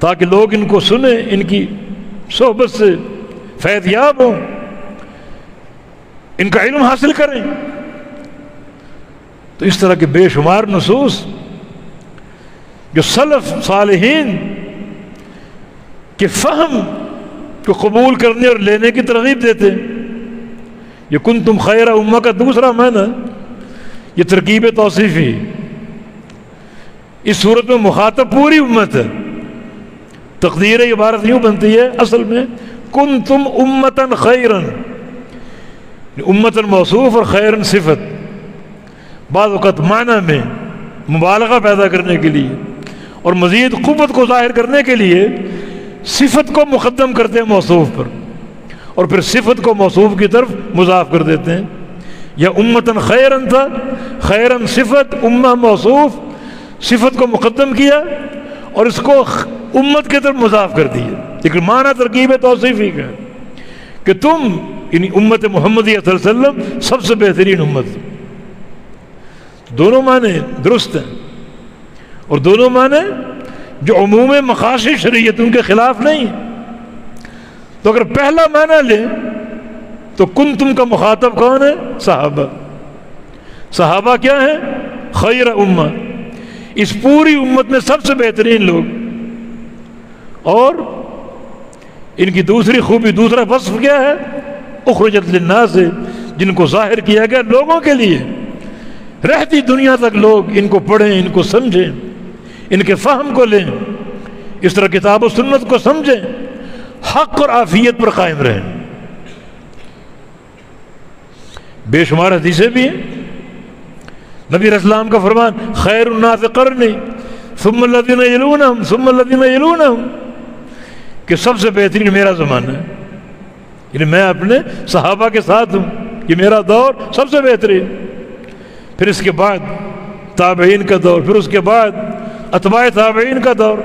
S1: تاکہ لوگ ان کو سنیں، ان کی صحبت سے فیض یاب ہوں، ان کا علم حاصل کریں. تو اس طرح کے بے شمار نصوص جو سلف صالحین کے فہم کو قبول کرنے اور لینے کی ترغیب دیتے. یہ کنتم خیر امہ کا دوسرا معنی یہ ترکیب توصیفی. اس صورت میں مخاطب پوری امت ہے. تقدیر عبارت یوں بنتی ہے اصل میں، کنتم امتن خیرن، امتن موصوف اور خیرن صفت. بعض اوقات معنی میں مبالغہ پیدا کرنے کے لیے اور مزید قوت کو ظاہر کرنے کے لیے صفت کو مقدم کرتے ہیں موصوف پر، اور پھر صفت کو موصوف کی طرف مضاف کر دیتے ہیں. یا امتن خیرن تھا، خیرن صفت، امہ موصوف، صفت کو مقدم کیا اور اس کو امت کی طرف مضاف کر دیا. لیکن معنی ترکیب توصیفی کا کہ تم یعنی امت محمدیہ صلی اللہ علیہ وسلم سب سے بہترین امت. دونوں معنی درست ہیں، اور دونوں معنی جو عموم مقاصد شریعت ان کے خلاف نہیں. تو اگر پہلا معنی لیں تو کنتم کا مخاطب کون ہے؟ صحابہ. صحابہ کیا ہیں؟ خیر امہ، اس پوری امت میں سب سے بہترین لوگ. اور ان کی دوسری خوبی، دوسرا وصف کیا ہے؟ اخرجت للناس، جن کو ظاہر کیا گیا لوگوں کے لیے. رہتی دنیا تک لوگ ان کو پڑھیں، ان کو سمجھیں، ان کے فہم کو لیں، اس طرح کتاب و سنت کو سمجھیں، حق اور عافیت پر قائم رہیں. بے شمار حدیثیں بھی ہیں. نبی علیہ السلام کا فرمان، خیر الناس قرنی ثم الذین یلونہم ثم الذین یلونہم، کہ سب سے بہترین میرا زمانہ ہے. یعنی میں اپنے صحابہ کے ساتھ ہوں، یہ میرا دور سب سے بہترین. پھر اس کے بعد تابعین کا دور، پھر اس کے بعد اتباع تابعین کا دور.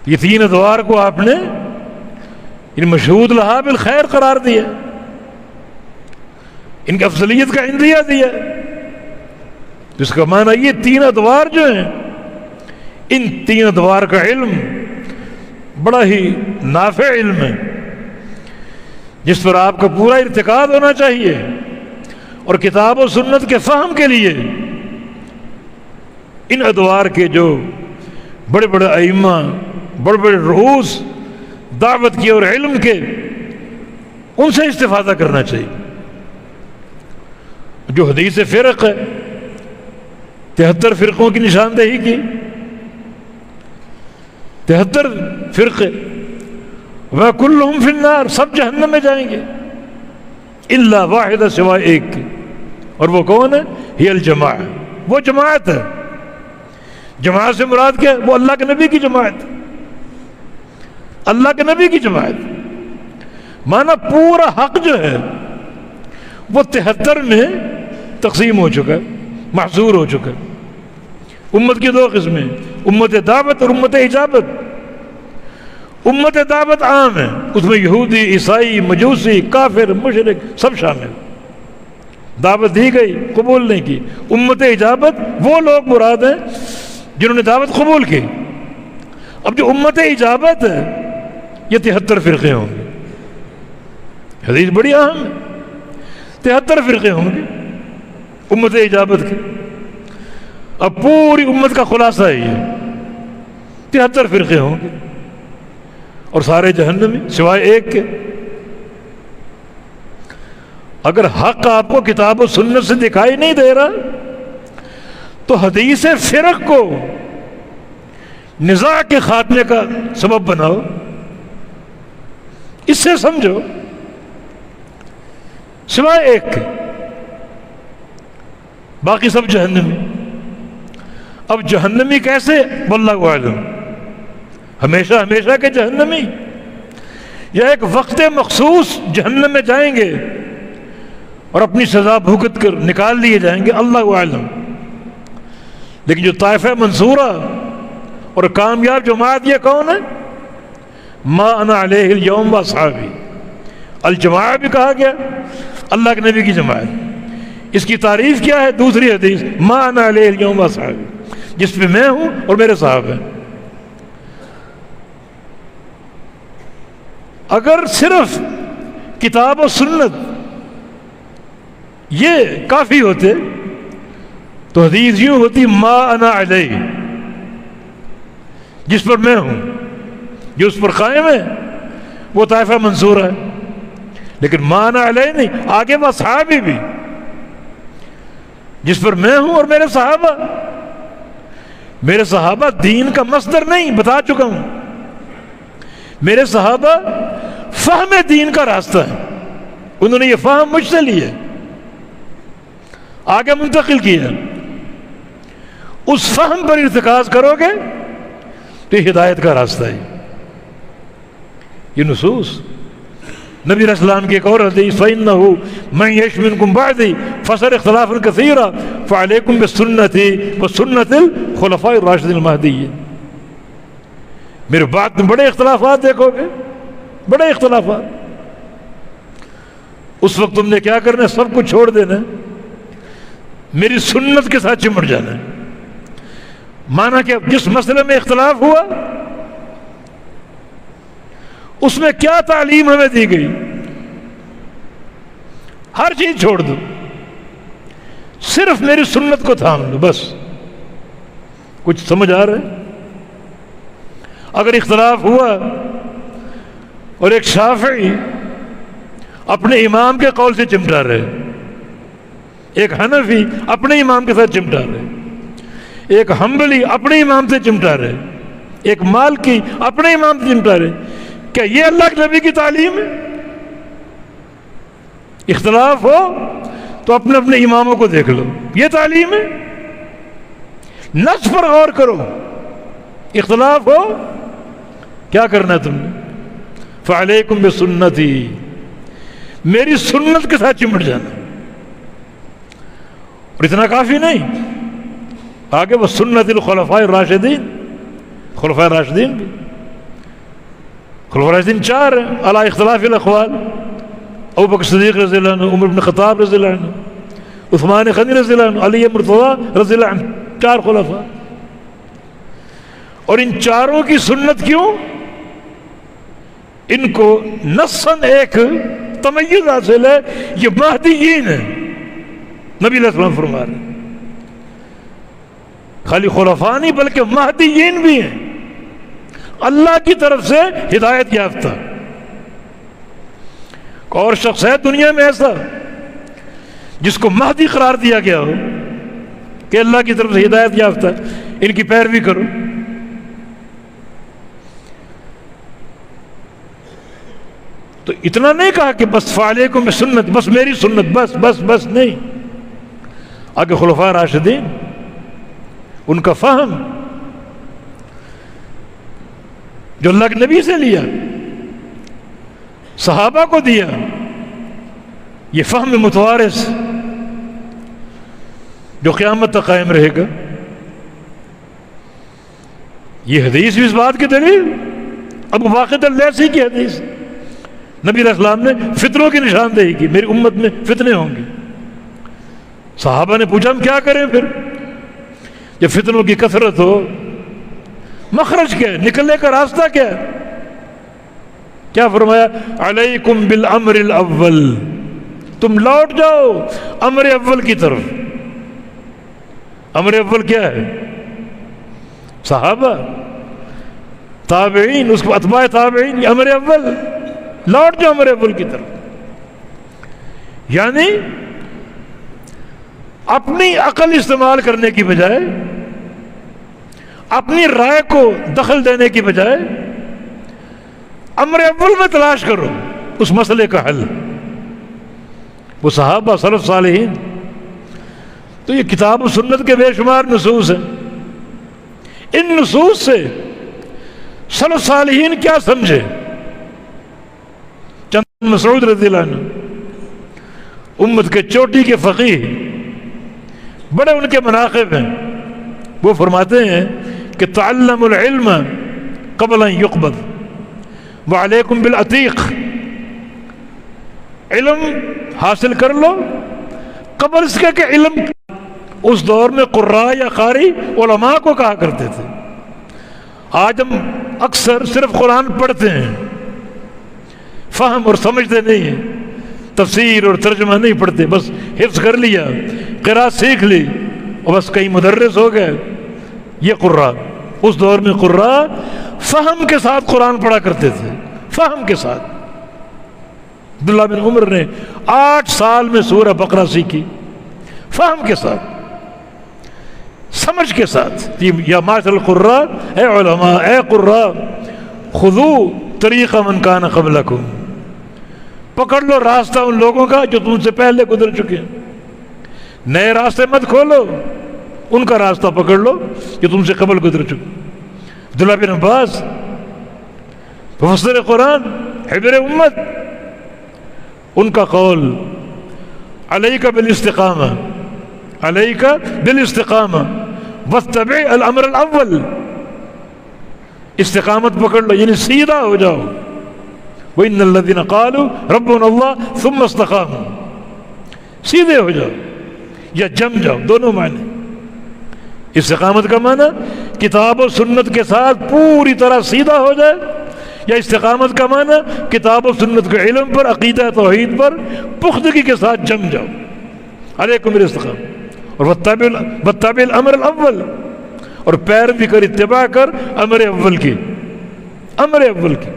S1: یہ تین ادوار کو آپ نے ان مشہود لہا بالخیر قرار دیا، ان کی افضلیت کا عندیہ دیا. جس کا معنی یہ تین ادوار جو ہیں، ان تین ادوار کا علم بڑا ہی نافع علم ہے، جس پر آپ کا پورا ارتکاز ہونا چاہیے. اور کتاب و سنت کے فہم کے لیے ان ادوار کے جو بڑے بڑے ائمہ، بڑے بڑے رؤوس دعوت کی اور علم کے، ان سے استفادہ کرنا چاہیے۔ جو حدیث فرق ہے، 73 فرقوں کی نشاندہی کی، 73 فرقے، وَكُلُّهُمْ فِي النَّارِ، سب جہنم میں جائیں گے الا واحدہ، سوائے ایک کے، اور وہ کون ہے؟ ہی الجماعہ، وہ جماعت ہے۔ جماعت سے مراد کیا ہے؟ وہ اللہ کے نبی کی جماعت، اللہ کے نبی کی جماعت۔ مانا پورا حق جو ہے وہ 73 میں تقسیم ہو چکا ہے، محصور ہو چکا ہے۔ امت کی دو قسمیں، امت دعوت اور امت اجابت۔ امت دعوت عام ہے، اس میں یہودی، عیسائی، مجوسی، کافر، مشرک سب شامل، دعوت دی گئی، قبول نہیں کی۔ امت اجابت وہ لوگ مراد ہیں جنہوں نے دعوت قبول کی۔ اب جو امت اجابت ہے یہ 73 فرقے ہوں گے، حدیث بڑی اہم ہے، 73 فرقے ہوں گے امت اجابت کے۔ اب پوری امت کا خلاصہ ہے یہ، 73 فرقے ہوں گے اور سارے جہنمی سوائے ایک کے۔ اگر حق آپ کو کتاب و سنت سے دکھائی نہیں دے رہا تو حدیث فرق کو نزاع کے خاتمے کا سبب بناؤ، اس سے سمجھو، سوائے ایک کے باقی سب جہنمی۔ اب جہنمی کیسے؟ واللہ اعلم، ہمیشہ ہمیشہ کے جہنمی یا ایک وقت مخصوص جہنم میں جائیں گے اور اپنی سزا بھگت کر نکال دیے جائیں گے، اللہ اعلم۔ لیکن جو طائفہ منصورہ اور کامیاب جماعت یہ کون ہے؟ ما انا علیہ اليوم واصحابی، الجماعہ بھی کہا گیا، اللہ کے نبی کی جماعت۔ اس کی تعریف کیا ہے؟ دوسری حدیث، ما انا علیہ اليوم واصحابی، جس پہ میں ہوں اور میرے صحابہ ہیں۔ اگر صرف کتاب و سنت یہ کافی ہوتے تو حدیث یوں ہوتی، ما انا علیہ، جس پر میں ہوں، جو اس پر قائم ہے وہ طائفہ منصورہ ہے۔ لیکن ما انا علیہ نہیں، آگے وہ صحابی بھی، جس پر میں ہوں اور میرے صحابہ۔ میرے صحابہ دین کا مصدر نہیں، بتا چکا ہوں، میرے صحابہ فہم دین کا راستہ ہے، انہوں نے یہ فہم مجھ سے لیا، آگے منتقل کیا۔ اس فہم پر ارتکاز کرو گے تو یہ ہدایت کا راستہ ہے۔ یہ نصوص نبی علیہ السلام کی ایک اور حدیث، فَإِنَّهُ مَن يَعِشْ مِنكُم بَعْدِي فَسَيَرَى اخْتِلَافًا كَثِيرًا فَعَلَيْكُم بِسُنَّتِي وَسُنَّةِ الْخُلَفَاءِ الرَّاشِدِينَ الْمَهْدِيِّينَ۔ میرے بات میں بڑے اختلافات دیکھو گے، بڑے اختلافات۔ اس وقت تم نے کیا کرنا ہے؟ سب کچھ چھوڑ دینا ہے، میری سنت کے ساتھ چمٹ جانا ہے۔ مانا کہ جس مسئلے میں اختلاف ہوا اس میں کیا تعلیم ہمیں دی گئی، ہر چیز چھوڑ دو، صرف میری سنت کو تھام لو، بس۔ کچھ سمجھ آ رہا ہے؟ اگر اختلاف ہوا اور ایک شافعی اپنے امام کے قول سے چمٹا رہے، ایک حنفی اپنے امام کے ساتھ چمٹا رہے، ایک حنبلی اپنے امام سے چمٹا رہے، ایک مالکی اپنے امام سے چمٹا رہے، کیا یہ اللہ کے نبی کی تعلیم ہے؟ اختلاف ہو تو اپنے اپنے اماموں کو دیکھ لو، یہ تعلیم ہے؟ نص پر غور کرو، اختلاف ہو کیا کرنا ہے تم نے؟ فعلیکم بسنتی، میری سنت کے ساتھ چمٹ جانا۔ اور اتنا کافی نہیں، آگے وہ سنت الخلفاء الراشدین، خلفاء راشدین بھی، خلفاء راشدین 4 ہیں علی اختلاف الاقوال، ابو بکر صدیق رضی اللہ عنہ، عمر بن خطاب رضی اللہ عنہ، عثمان غنی رضی اللہ عنہ، علی مرتضی رضی اللہ عنہ، 4 خلفاء۔ اور ان چاروں کی سنت کیوں؟ ان کو نصاً ایک تمیز حاصل ہے، یہ مہدیین ہیں، نبی علیہ السلام فرما رہے ہیں۔ خالی خلفاء نہیں بلکہ مہدیین بھی ہیں، اللہ کی طرف سے ہدایت یافتہ. اور شخص ہے دنیا میں ایسا جس کو مہدی قرار دیا گیا ہو کہ اللہ کی طرف سے ہدایت یافتہ، ان کی پیروی کرو. تو اتنا نہیں کہا کہ بس فعلیکم سنت، بس میری سنت، بس بس بس نہیں. آگے خلفاء راشدین، ان کا فہم جو اللہ کے نبی سے لیا، صحابہ کو دیا، یہ فہم متوارث جو قیامت تک قائم رہے گا. یہ حدیث بھی اس بات کی دلیل، ابو واقد اللیثی کی حدیث، نبی علیہ السلام نے فتنوں کی نشاندہی کی، میری امت میں فتنے ہوں گے. صحابہ نے پوچھا ہم کیا کریں پھر جب فتنوں کی کثرت ہو؟ مخرج کیا ہے، نکلنے کا راستہ کیا ہے؟ کیا فرمایا؟ علیکم بالامر الاول، تم لوٹ جاؤ امر اول کی طرف. امر اول کیا ہے؟ صحابہ، تابعین، اس کو اتباع تابعین. امر اول، لوٹ جاؤ امر اول کی طرف. یعنی اپنی عقل استعمال کرنے کی بجائے، اپنی رائے کو دخل دینے کی بجائے امر اول میں تلاش کرو اس مسئلے کا حل. وہ صحابہ، سلف صالحین. تو یہ کتاب و سنت کے بے شمار نصوص ہیں. ان نصوص سے سلف صالحین کیا سمجھے؟ چند مسعود رضی اللہ عنہ، امت کے چوٹی کے فقیہ، بڑے ان کے مناقب ہیں. وہ فرماتے ہیں کہ تعلم العلم قبل ان یقبض وعلیکم بالعتیق، علم حاصل کر لو قبل اس کے کہ علم. اس دور میں قراء یا قاری علماء کو کہا کرتے تھے. آج ہم اکثر صرف قرآن پڑھتے ہیں، فہم اور سمجھتے نہیں ہیں، تفسیر اور ترجمہ نہیں پڑھتے، بس حفظ کر لیا، قراءت سیکھ لی اور بس کہیں مدرس ہو گئے. یہ قراء. اس دور میں قراء فہم کے ساتھ قرآن پڑھا کرتے تھے، فہم کے ساتھ. عبداللہ بن عمر نے 8 سال میں سورہ بقرہ سیکھی، فہم کے ساتھ، سمجھ کے ساتھ. یا معاشر القراء، اے علماء، اے قراء، خذو طریق من کان قبلکم، پکڑ لو راستہ ان لوگوں کا جو تم سے پہلے گزر چکے ہیں. نئے راستے مت کھولو، ان کا راستہ پکڑ لو جو تم سے قبل گزر چکے. عبداللہ بن عباس، مفسر قرآن، حبر امت، ان کا قول علیک بالاستقامہ، علیک بالاستقامہ واتبع الامر الاول. استقامت پکڑ لو یعنی سیدھا ہو جاؤ. وَإِنَّ الَّذِينَ قَالُوا رَبُّنَا اللَّهُ ثُمَّ اسْتَقَامُوا، سیدھے ہو جاؤ یا جم جاؤ، دونوں معنی. استقامت کا معنی کتاب و سنت کے ساتھ پوری طرح سیدھا ہو جائے، یا استقامت کا معنی کتاب و سنت کے علم پر، عقیدہ توحید پر پختگی کے ساتھ جم جاؤ. علیکم بالاستقامہ. اور واتبع الامر الاول، اور پیروی کر، اتباع کر امر اول کی، امر اول کی.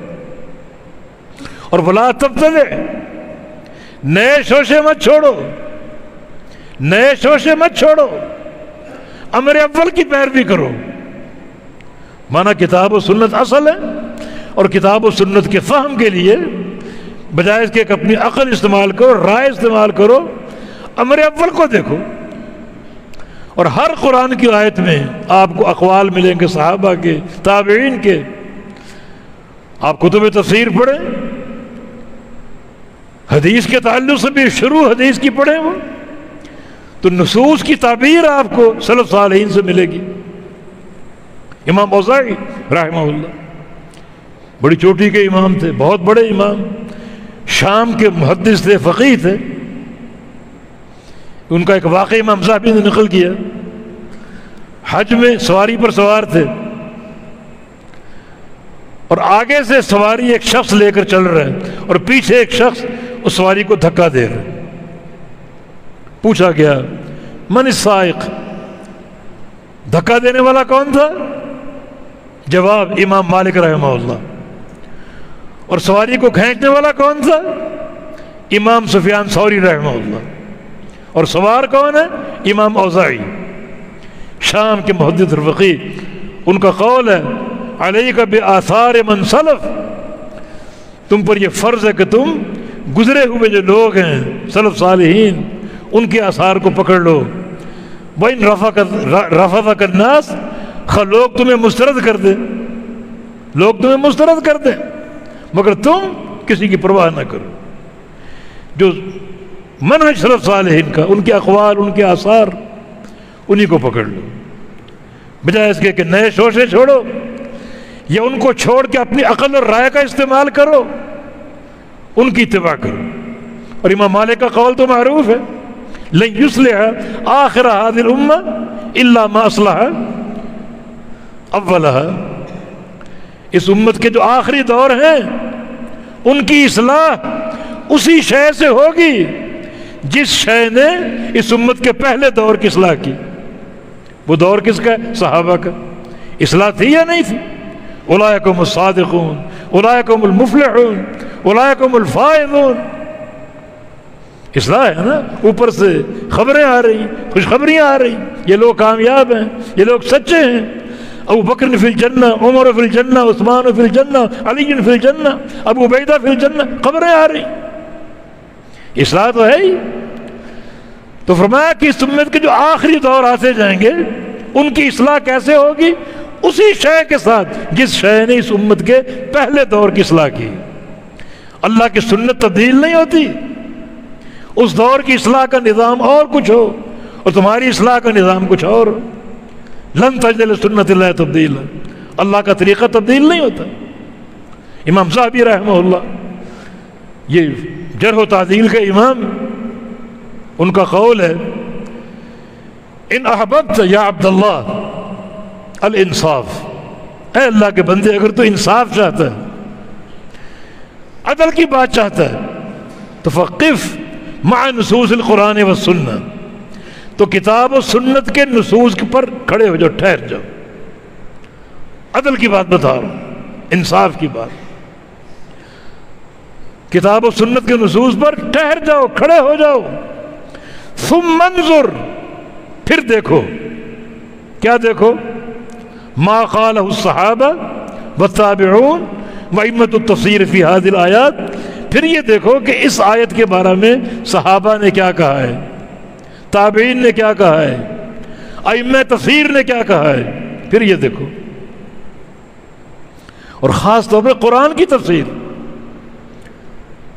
S1: اور ولا تبتدع، نئے شوشے مت چھوڑو، نئے شوشے مت چھوڑو، امر اول کی پیروی کرو. مانا کتاب و سنت اصل ہے، اور کتاب و سنت کے فہم کے لیے بجائے اس کے کہ اپنی عقل استعمال کرو، رائے استعمال کرو، امر اول کو دیکھو. اور ہر قرآن کی آیت میں آپ کو اقوال ملیں گے صحابہ کے، تابعین کے. آپ کتب تفسیر پڑھیں، حدیث کے تعلق سے بھی شروع حدیث کی پڑھیں، وہ تو نصوص کی تعبیر آپ کو سلف صالحین سے ملے گی. امام اوزاعی رحمہ اللہ بڑی چوٹی کے امام تھے، بہت بڑے امام، شام کے محدث تھے، فقیہ تھے. ان کا ایک واقعہ امام ذہبی نے نقل کیا. حج میں سواری پر سوار تھے اور آگے سے سواری ایک شخص لے کر چل رہا ہے اور پیچھے ایک شخص اس سواری کو دھکا دے رہا ہے. پوچھا گیا من السائق، دھکا دینے والا کون تھا؟ جواب امام مالک رحمہ اللہ. اور سواری کو کھینچنے والا کون تھا؟ امام سفیان ثوری رحمہ اللہ. اور سوار کون ہے؟ امام اوزاعی شام کے محدث اور فقیہ. ان کا قول ہے علیک بآثار من سلف، تم پر یہ فرض ہے کہ تم گزرے ہوئے جو لوگ ہیں سلف صالحین ان کے آثار کو پکڑ لو. وَإِن رَفَضَكَ النَّاسِ، لوگ تمہیں مسترد کر دیں، لوگ تمہیں مسترد کر دیں، مگر تم کسی کی پرواہ نہ کرو. جو منہج سلف صالحین کا، ان کے اقوال، ان کے آثار، انہی کو پکڑ لو، بجائے اس کے کہ نئے شوشے چھوڑو یا ان کو چھوڑ کے اپنی عقل اور رائے کا استعمال کرو، ان کی اتباع کرو. اور امام مالک کا قول تو معروف ہے، لن یصلح آخر هذه الامہ الا ما اصلح اولها. اس امت کے جو آخری دور ہیں ان کی اصلاح اسی شے سے ہوگی جس شے نے اس امت کے پہلے دور کی اصلاح کی. وہ دور کس کا ہے؟ صحابہ کا. اصلاح تھی یا نہیں تھی؟ اولئک هم الصادقون، اولئک هم المفلحون، اولئک هم الفائزون. اصلاح ہے نا. اوپر سے خبریں آ رہی، خوشخبریاں آ رہی، یہ لوگ کامیاب ہیں، یہ لوگ سچے ہیں. ابو بکر فی الجنہ، عمر فی الجنہ، عثمان فی الجنہ، علی فی الجنہ، ابو عبیدہ فی الجنہ. خبریں آ رہی، اصلاح تو ہے ہی. تو فرمایا کہ اس امت کے جو آخری دور آتے جائیں گے ان کی اصلاح کیسے ہوگی؟ اسی شے کے ساتھ جس شے نے اس امت کے پہلے دور کی اصلاح کی. اللہ کی سنت تبدیل نہیں ہوتی، اس دور کی اصلاح کا نظام اور کچھ ہو اور تمہاری اصلاح کا نظام کچھ اور ہو. لن تجد لسنت اللہ تبدیلا، اللہ کا طریقہ تبدیل نہیں ہوتا. امام ذہبی رحمہ اللہ، یہ جرح و تعدیل کا امام، ان کا قول ہے ان احببت یا عبداللہ الانصاف، اے اللہ کے بندے اگر تو انصاف چاہتا ہے، عدل کی بات چاہتا ہے، تو فقف مع نصوص القرآن والسنہ، تو کتاب و سنت کے نصوص پر کھڑے ہو جاؤ، ٹھہر جاؤ. عدل کی بات بتا رہا ہوں، انصاف کی بات. کتاب و سنت کے نصوص پر ٹھہر جاؤ، کھڑے ہو جاؤ. ثم انظر، پھر دیکھو. کیا دیکھو؟ ما قالہ الصحابہ والتابعون وائمۃ التفسیر فی هذه الآیات. پھر یہ دیکھو کہ اس آیت کے بارے میں صحابہ نے کیا کہا ہے، تابعین نے کیا کہا ہے، ائمہ تفسیر نے کیا کہا ہے. پھر یہ دیکھو. اور خاص طور پہ قرآن کی تفسیر.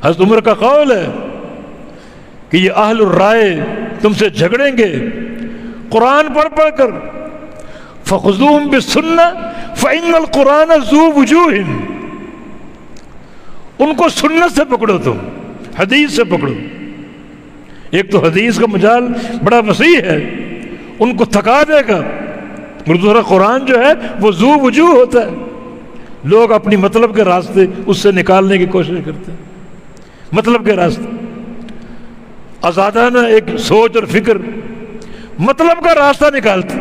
S1: حضرت عمر کا قول ہے کہ یہ اہل الرائے تم سے جھگڑیں گے قرآن پڑھ پڑھ کر. فخذوہم بالسنہ فإن القرآن ذو وجوہ، ان کو سنت سے پکڑو، تم حدیث سے پکڑو. ایک تو حدیث کا مجال بڑا وسیع ہے، ان کو تھکا دے گا. دوسرا قرآن جو ہے وہ ذو وجوہ ہوتا ہے، لوگ اپنی مطلب کے راستے اس سے نکالنے کی کوشش کرتے ہیں. مطلب کے راستے، آزادانہ ایک سوچ اور فکر مطلب کا راستہ نکالتے،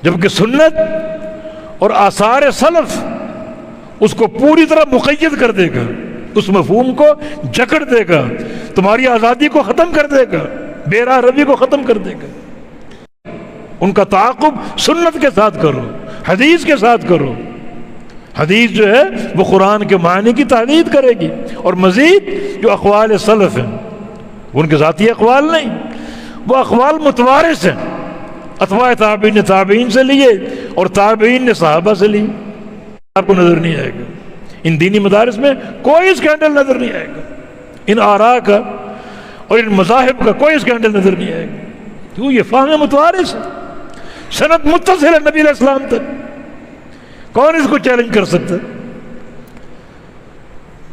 S1: جبکہ سنت اور آثار سلف اس کو پوری طرح مقید کر دے گا، اس مفہوم کو جکڑ دے گا، تمہاری آزادی کو ختم کر دے گا، بے راہ روی کو ختم کر دے گا. ان کا تعاقب سنت کے ساتھ کرو، حدیث کے ساتھ کرو. حدیث جو ہے وہ قرآن کے معنی کی تحدید کرے گی. اور مزید جو اقوال سلف ہیں ان کے ذاتی اقوال نہیں، وہ اقوال متوارث ہیں. اتباع تابعین نے تابعین سے لیے اور تابعین نے صحابہ سے لیے. آپ کو نظر نہیں آئے گا ان دینی مدارس میں کوئی اسکینڈل نظر نہیں آئے گا. ان آراء کا اور ان مذاہب کا کوئی اسکینڈل نظر نہیں آئے گا. کیوں؟ یہ فہم متوارث ہے، سند متصل ہے نبی علیہ السلام تک. کون اس کو چیلنج کر سکتا؟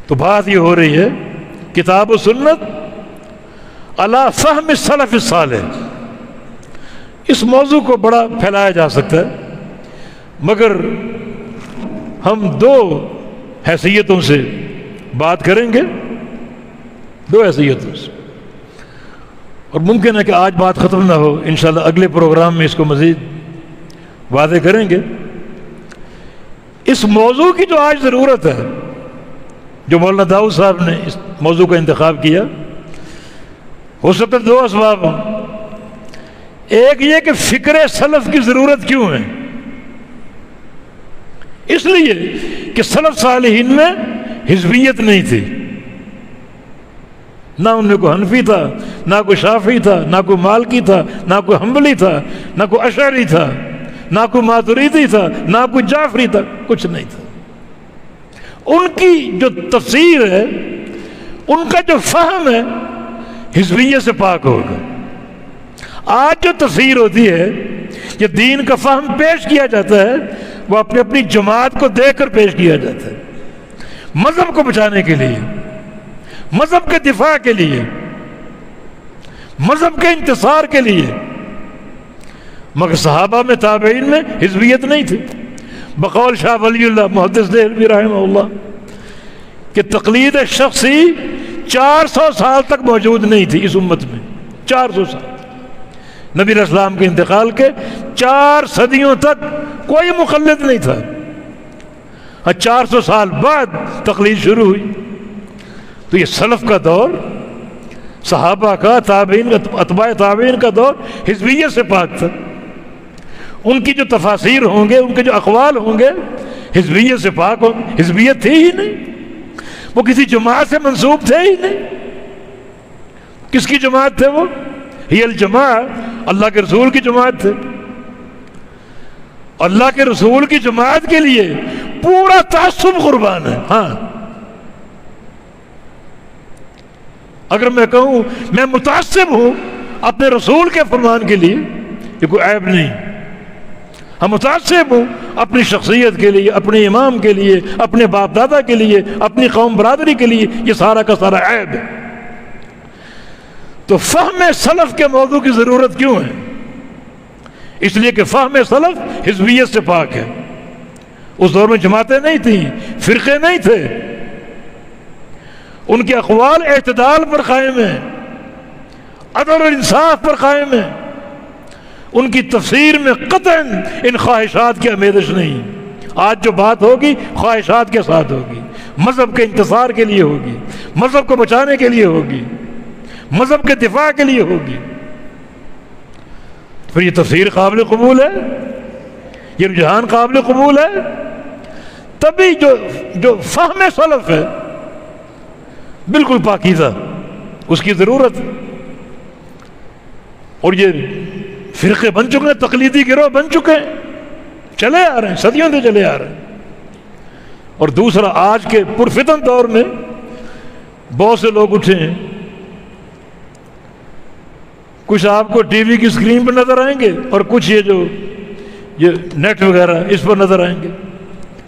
S1: تو بات یہ ہو رہی ہے کتاب و سنت علی فہم السلف الصالح. اس موضوع کو بڑا پھیلایا جا سکتا ہے، مگر ہم دو حیثیتوں سے بات کریں گے، دو حیثیتوں سے. اور ممکن ہے کہ آج بات ختم نہ ہو، انشاءاللہ اگلے پروگرام میں اس کو مزید واضح کریں گے. اس موضوع کی جو آج ضرورت ہے، جو مولانا داؤد صاحب نے اس موضوع کا انتخاب کیا، ہو سکتا ہے دو اسباب ہوں۔ ایک یہ کہ فکر سلف کی ضرورت کیوں ہے؟ اس لیے کہ سلف صالحین میں حزبیت نہیں تھی، نہ ان میں کوئی حنفی تھا، نہ کوئی شافعی تھا، نہ کوئی مالکی تھا، نہ کوئی حنبلی تھا، نہ کوئی اشعری تھا، نہ کوئی ماتریدی تھا، نہ کوئی جعفری تھا، کچھ نہیں تھا۔ ان کی جو تفسیر ہے، ان کا جو فہم ہے، حزبیت سے پاک ہوگا۔ آج جو تفسیر ہوتی ہے، یہ دین کا فہم پیش کیا جاتا ہے، وہ اپنی اپنی جماعت کو دیکھ کر پیش کیا جاتا ہے، مذہب کو بچانے کے لیے، مذہب کے دفاع کے لیے، مذہب کے انتصار کے لیے۔ مگر صحابہ میں، تابعین میں حزبیت نہیں تھی۔ بقول شاہ ولی اللہ محدث دہلوی رحمہ اللہ کہ تقلید شخصی 400 سال تک موجود نہیں تھی اس امت میں، 400 سال، نبی علیہ السلام کے انتقال کے 4 صدیوں تک کوئی مقلد نہیں تھا۔ 400 سال بعد تقلید شروع ہوئی۔ تو یہ سلف کا دور، صحابہ کا، تابعین کا، اتباع تابعین کا دور حزبیت سے پاک تھا۔ ان کی جو تفاسیر ہوں گے، ان کے جو اقوال ہوں گے، حزبیت سے پاک ہوں۔ حزبیت تھی ہی نہیں، وہ کسی جماعت سے منسوب تھے ہی نہیں۔ کس کی جماعت تھے وہ؟ ہی الجماعہ، اللہ کے رسول کی جماعت تھے۔ اللہ کے رسول کی جماعت کے لیے پورا تعصب قربان ہے۔ ہاں، اگر میں کہوں میں متعصب ہوں اپنے رسول کے فرمان کے لیے، یہ کوئی عیب نہیں۔ ہم متعصب ہوں اپنی شخصیت کے لیے، اپنے امام کے لیے، اپنے باپ دادا کے لیے، اپنی قوم برادری کے لیے، یہ سارا کا سارا عیب ہے۔ تو فہم سلف کے موضوع کی ضرورت کیوں ہے؟ اس لیے کہ فہم سلف حزبیت سے پاک ہے۔ اس دور میں جماعتیں نہیں تھیں، فرقے نہیں تھے، ان کے اقوال اعتدال پر قائم ہیں، عدل اور انصاف پر قائم ہیں۔ ان کی تفسیر میں قطعاً ان خواہشات کی آمیزش نہیں۔ آج جو بات ہوگی خواہشات کے ساتھ ہوگی، مذہب کے انتصار کے لیے ہوگی، مذہب کو بچانے کے لیے ہوگی، مذہب کے دفاع کے لیے ہوگی۔ پھر یہ تفسیر قابل قبول ہے، یہ رجحان قابل قبول ہے۔ تبھی جو فہم سلف ہے بالکل پاکیزہ، اس کی ضرورت ہے۔ اور یہ فرقے بن چکے ہیں، تقلیدی گروہ بن چکے ہیں، چلے آ رہے ہیں، صدیوں سے چلے آ رہے ہیں۔ اور دوسرا، آج کے پرفتن دور میں بہت سے لوگ اٹھے ہیں، کچھ آپ کو ٹی وی کی اسکرین پر نظر آئیں گے، اور کچھ یہ نیٹ وغیرہ اس پر نظر آئیں گے،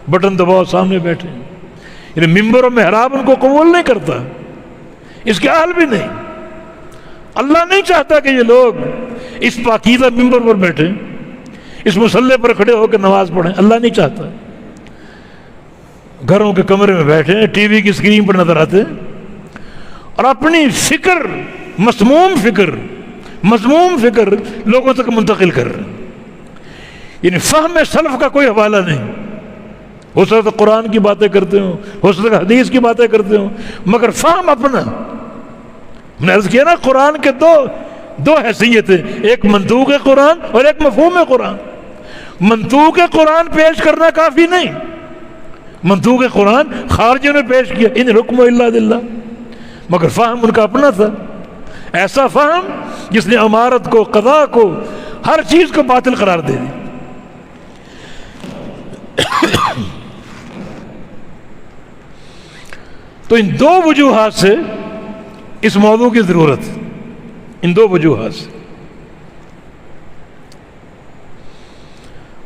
S1: بٹن دباؤ سامنے بیٹھے ہیں۔ یعنی ممبر و محراب ان کو قبول نہیں کرتا، اس کے حال بھی نہیں۔ اللہ نہیں چاہتا کہ یہ لوگ اس پاکیزہ ممبر پر بیٹھیں، اس مصلی پر کھڑے ہو کے نماز پڑھیں، اللہ نہیں چاہتا۔ گھروں کے کمرے میں بیٹھے ہیں، ٹی وی کی اسکرین پر نظر آتے ہیں، اور اپنی فکر، مذموم فکر لوگوں تک منتقل کر رہے ہیں۔ یعنی فہم سلف کا کوئی حوالہ نہیں۔ ہو سکتا قرآن کی باتیں کرتے ہوں، ہو سکتا حدیث کی باتیں کرتے ہوں، مگر فہم اپنا۔ میں نے عرض کیا نا، قرآن کے دو حیثیتیں، ایک منطوق قرآن اور ایک مفہوم قرآن۔ منطوق قرآن پیش کرنا کافی نہیں، منطوق قرآن خارجیوں نے پیش کیا، ان حکم الا للہ، مگر فہم ان کا اپنا تھا، ایسا فہم جس نے امارت کو، قضاء کو، ہر چیز کو باطل قرار دے دی۔ تو ان دو وجوہات سے اس موضوع کی ضرورت ہے، ان دو وجوہات سے۔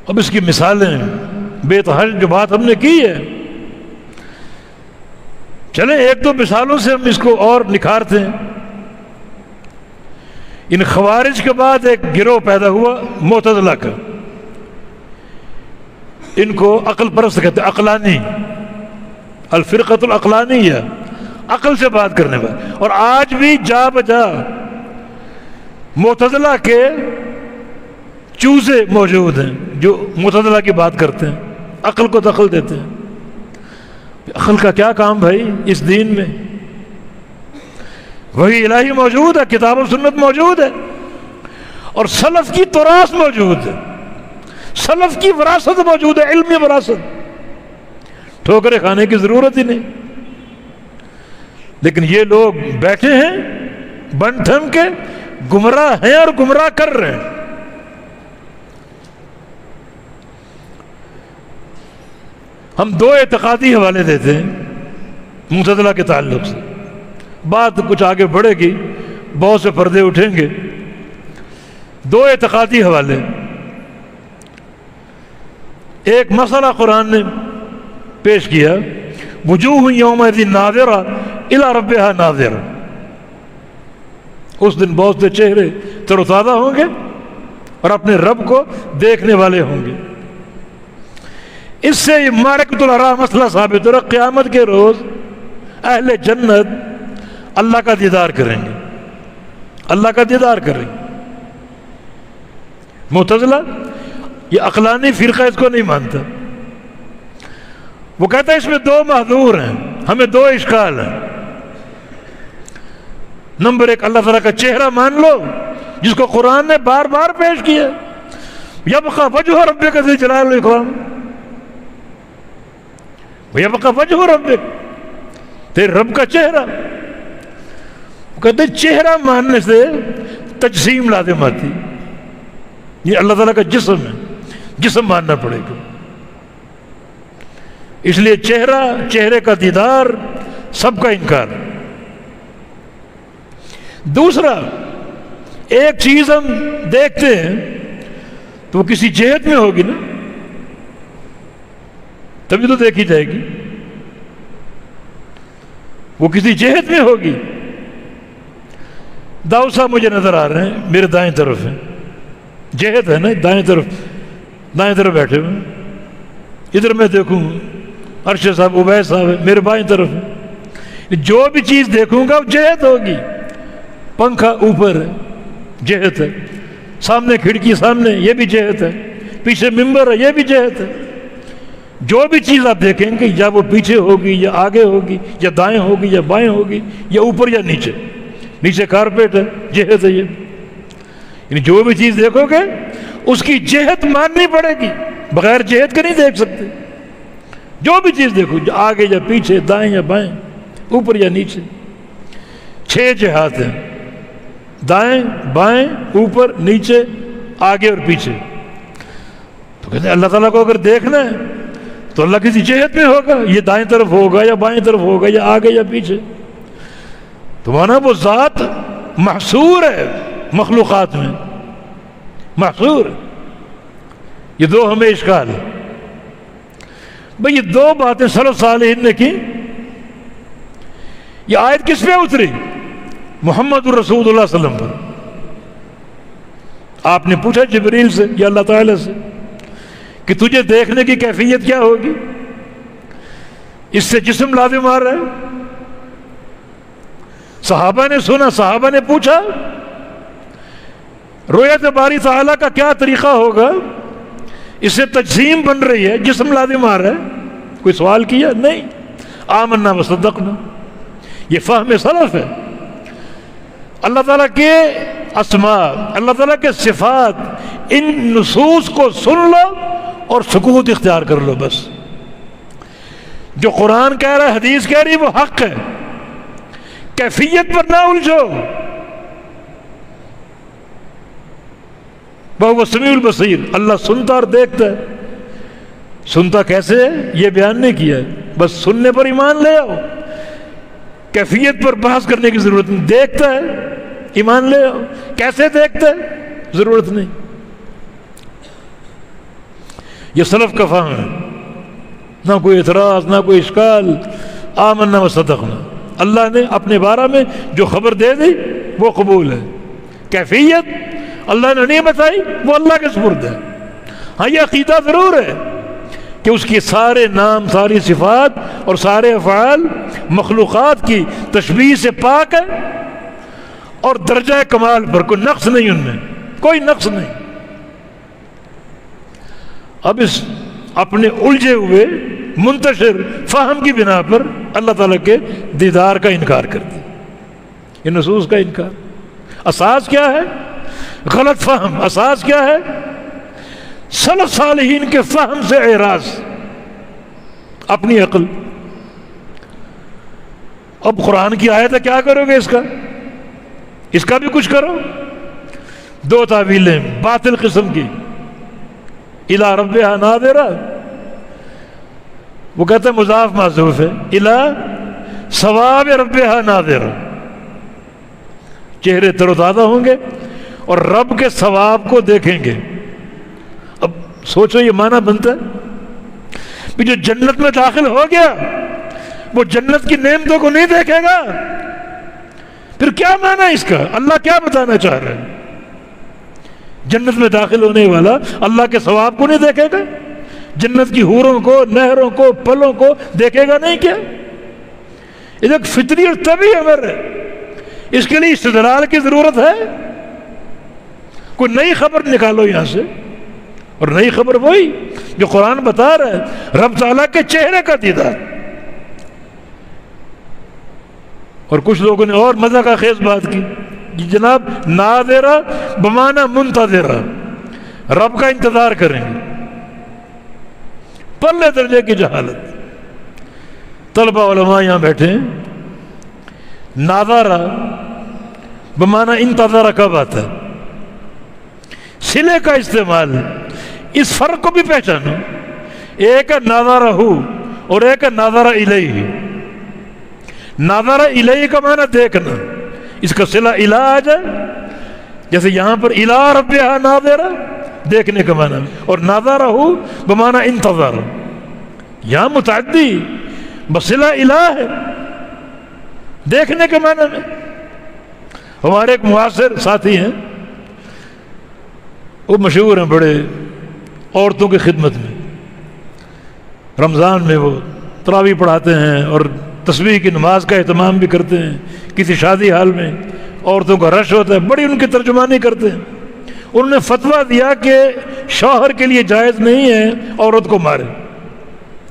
S1: اب اس کی مثالیں بے تحاشا جو بات ہم نے کی ہے، چلیں ایک دو مثالوں سے ہم اس کو اور نکھارتے ہیں۔ ان خوارج کے بعد ایک گروہ پیدا ہوا معتزلہ کا، ان کو عقل پرست کہتے ہیں، عقلانی، الفرقۃ العقلانیہ، عقل سے بات کرنے والا۔ اور آج بھی جا بجا معتزلہ کے چوزے موجود ہیں جو معتزلہ کی بات کرتے ہیں۔ عقل کو دخل دیتے ہیں. عقل کا کیا کام بھائی اس دین میں؟ وہی الہی موجود ہے، کتاب و سنت موجود ہے، اور سلف کی تراث موجود ہے، سلف کی وراثت موجود ہے، علمی وراثت. ٹھوکریں کھانے کی ضرورت ہی نہیں. لیکن یہ لوگ بیٹھے ہیں بن ٹھن کے، گمراہ ہیں اور گمراہ کر رہے ہیں. ہم دو اعتقادی حوالے دیتے ہیں معتزلہ کے تعلق سے. بات کچھ آگے بڑھے گی، بہت سے پردے اٹھیں گے. دو اعتقادی حوالے. ایک مسئلہ قرآن نے پیش کیا، وجوہ یومئذ ناظرہ الی ربہا ناظرہ. اس دن بہت سے چہرے تر و تازہ ہوں گے اور اپنے رب کو دیکھنے والے ہوں گے. اس سے یہ معرکۃ العراء مسئلہ ثابت ہو رہا، قیامت کے روز اہل جنت اللہ کا دیدار کریں گے، اللہ کا دیدار کریں گے. معتزلہ یہ عقلانی فرقہ اس کو نہیں مانتا. وہ کہتا ہے اس میں دو محظور ہیں، ہمیں دو اشکال ہیں. نمبر ایک، اللہ تعالیٰ کا چہرہ مان لو جس کو قرآن نے بار بار پیش کیا، یبقى وجہ ربک ذی الجلال والاکرام، یبقى وجہ ربک، تیرے رب کا چہرہ. وہ کہتے ہیں چہرہ ماننے سے تجسیم لازم آتی. یہ اللہ تعالیٰ کا جسم ہے، جسم ماننا پڑے گا. اس لیے چہرے کا دیدار سب کا انکار. دوسرا، ایک چیز ہم دیکھتے ہیں تو وہ کسی جہت میں ہوگی نا، تبھی تو دیکھی جائے گی. وہ کسی جہت میں ہوگی. داؤد صاحب مجھے نظر آ رہے ہیں، میرے دائیں طرف ہیں، جہت ہے نا، دائیں طرف بیٹھے ہوئے. ادھر میں دیکھوں ارشد صاحب، عبید صاحب ہے میرے بائیں طرف ہے. جو بھی چیز دیکھوں گا وہ جہت ہوگی. پنکھا اوپر ہے، جہت ہے. سامنے کھڑکی سامنے، یہ بھی جہت ہے. پیچھے ممبر ہے، یہ بھی جہت ہے. جو بھی چیز آپ دیکھیں گے یا وہ پیچھے ہوگی یا آگے ہوگی یا دائیں ہوگی یا بائیں ہوگی یا اوپر یا نیچے. نیچے کارپیٹ ہے، جہت ہے یہ. یعنی جو بھی چیز دیکھو گے اس کی جہت ماننی پڑے گی، بغیر جہت کے نہیں دیکھ سکتے. جو بھی چیز دیکھو، آگے یا پیچھے، دائیں یا بائیں، اوپر یا نیچے. 6 جہات ہیں، دائیں بائیں اوپر نیچے آگے اور پیچھے. تو کہتے ہیں اللہ تعالیٰ کو اگر دیکھنا ہے تو اللہ کسی جہت میں ہوگا، یہ دائیں طرف ہوگا یا بائیں طرف ہوگا یا آگے یا پیچھے. تو مانا وہ ذات محصور ہے مخلوقات میں، محصور. یہ دو ہمیں اشکال ہے. بھئی یہ دو باتیں سلف صالحین نے کی. یہ آیت کس پہ اتری؟ محمد الرسول اللہ صلی اللہ علیہ وسلم پر. آپ نے پوچھا جبریل سے یا اللہ تعالیٰ سے کہ تجھے دیکھنے کی کیفیت کیا ہوگی؟ اس سے جسم لازم آ رہا ہے. صحابہ نے سنا، صحابہ نے پوچھا رؤیت باری تعالیٰ کا کیا طریقہ ہوگا؟ اس سے تجسیم بن رہی ہے، جسم لازم آ رہا ہے. کوئی سوال کیا؟ نہیں. آمنا وصدقنا. یہ فہم سلف ہے. اللہ تعالیٰ کے اسماء، اللہ تعالیٰ کے صفات، ان نصوص کو سن لو اور سکوت اختیار کر لو. بس جو قرآن کہہ رہا ہے، حدیث کہہ رہی ہے، وہ حق ہے. کیفیت پر نہ الجھو. وہ سمیع البصیر، اللہ سنتا اور دیکھتا ہے. سنتا کیسے ہے یہ بیان نہیں کیا ہے، بس سننے پر ایمان لے آؤ. کیفیت پر بحث کرنے کی ضرورت نہیں. دیکھتا ہے، ایمان لے آؤ. کیسے دیکھتا ہے، ضرورت نہیں. یہ سلف کا فہم ہے. نہ کوئی اعتراض، نہ کوئی اشکال. آمنا وصدقنا. اللہ نے اپنے بارے میں جو خبر دے دی وہ قبول ہے. کیفیت اللہ نے نہیں بتائی، وہ اللہ کے سپرد ہے. ہاں یہ عقیدہ ضرور ہے کہ اس کے سارے نام، ساری صفات اور سارے افعال مخلوقات کی تشبیہ سے پاک ہے اور درجہ کمال پر کوئی نقص نہیں، ان میں کوئی نقص نہیں. اب اس اپنے الجھے ہوئے منتشر فہم کی بنا پر اللہ تعالیٰ کے دیدار کا انکار کرتے ہیں. یہ نصوص کا انکار. اساس کیا ہے؟ غلط فہم. اساس کیا ہے؟ سلف صالحین کے فہم سے اعراض. اپنی عقل. اب قرآن کی آیت ہے، کیا کرو گے اس کا بھی کچھ کرو. دو تعویلیں باطل قسم کی. الی ربہا ناظرہ، وہ کہتے ہیں مضاف محذوف ہے. الی ثواب ربہا ناظرہ، چہرے تر و تازہ ہوں گے اور رب کے ثواب کو دیکھیں گے. اب سوچو یہ معنی بنتا ہے کہ جو جنت میں داخل ہو گیا وہ جنت کی نعمتوں کو نہیں دیکھے گا. پھر کیا معنی ہے اس کا؟ اللہ کیا بتانا چاہ رہے ہیں؟ جنت میں داخل ہونے والا اللہ کے ثواب کو نہیں دیکھے گا؟ جنت کی حوروں کو، نہروں کو، پھلوں کو دیکھے گا نہیں کیا؟ یہ ایک فطری اور طبعی امر ہے. اس کے لیے استدلال کی ضرورت ہے؟ کوئی نئی خبر نکالو یہاں سے. اور نئی خبر وہی جو قرآن بتا رہا ہے، رب تعالیٰ کے چہرے کا دیدار. اور کچھ لوگوں نے اور مزہ کا خیز بات کی، جناب ناظرہ بمعنی منتظرہ، رب کا انتظار کریں گے. پرلے درجے کی جہالت. طلبہ علماء یہاں بیٹھے ہیں. ناظرہ بمعنی انتظارہ کب آتا ہے؟ صلے کا استعمال. اس فرق کو بھی پہچانو. ایک ہے ناظرہ اور ایک ہے ناظرہ الیہ. ناظرہ الیہ کا معنی دیکھنا، اس کا صلہ الہ آ جائے، جیسے یہاں پر الہ ربہا ناظرہ دیکھنے کا معنی، اور ناظرہ بمعنی انتظار. یہاں متعدی بصلہ الہ ہے دیکھنے کے معنی میں. ہمارے ایک معاصر ساتھی ہیں، وہ مشہور ہیں بڑے عورتوں کی خدمت میں. رمضان میں وہ تراویح پڑھاتے ہیں اور تسبیح کی نماز کا اہتمام بھی کرتے ہیں. کسی شادی حال میں عورتوں کا رش ہوتا ہے، بڑی ان کی ترجمانی کرتے ہیں. انہوں نے فتویٰ دیا کہ شوہر کے لیے جائز نہیں ہے عورت کو مارے.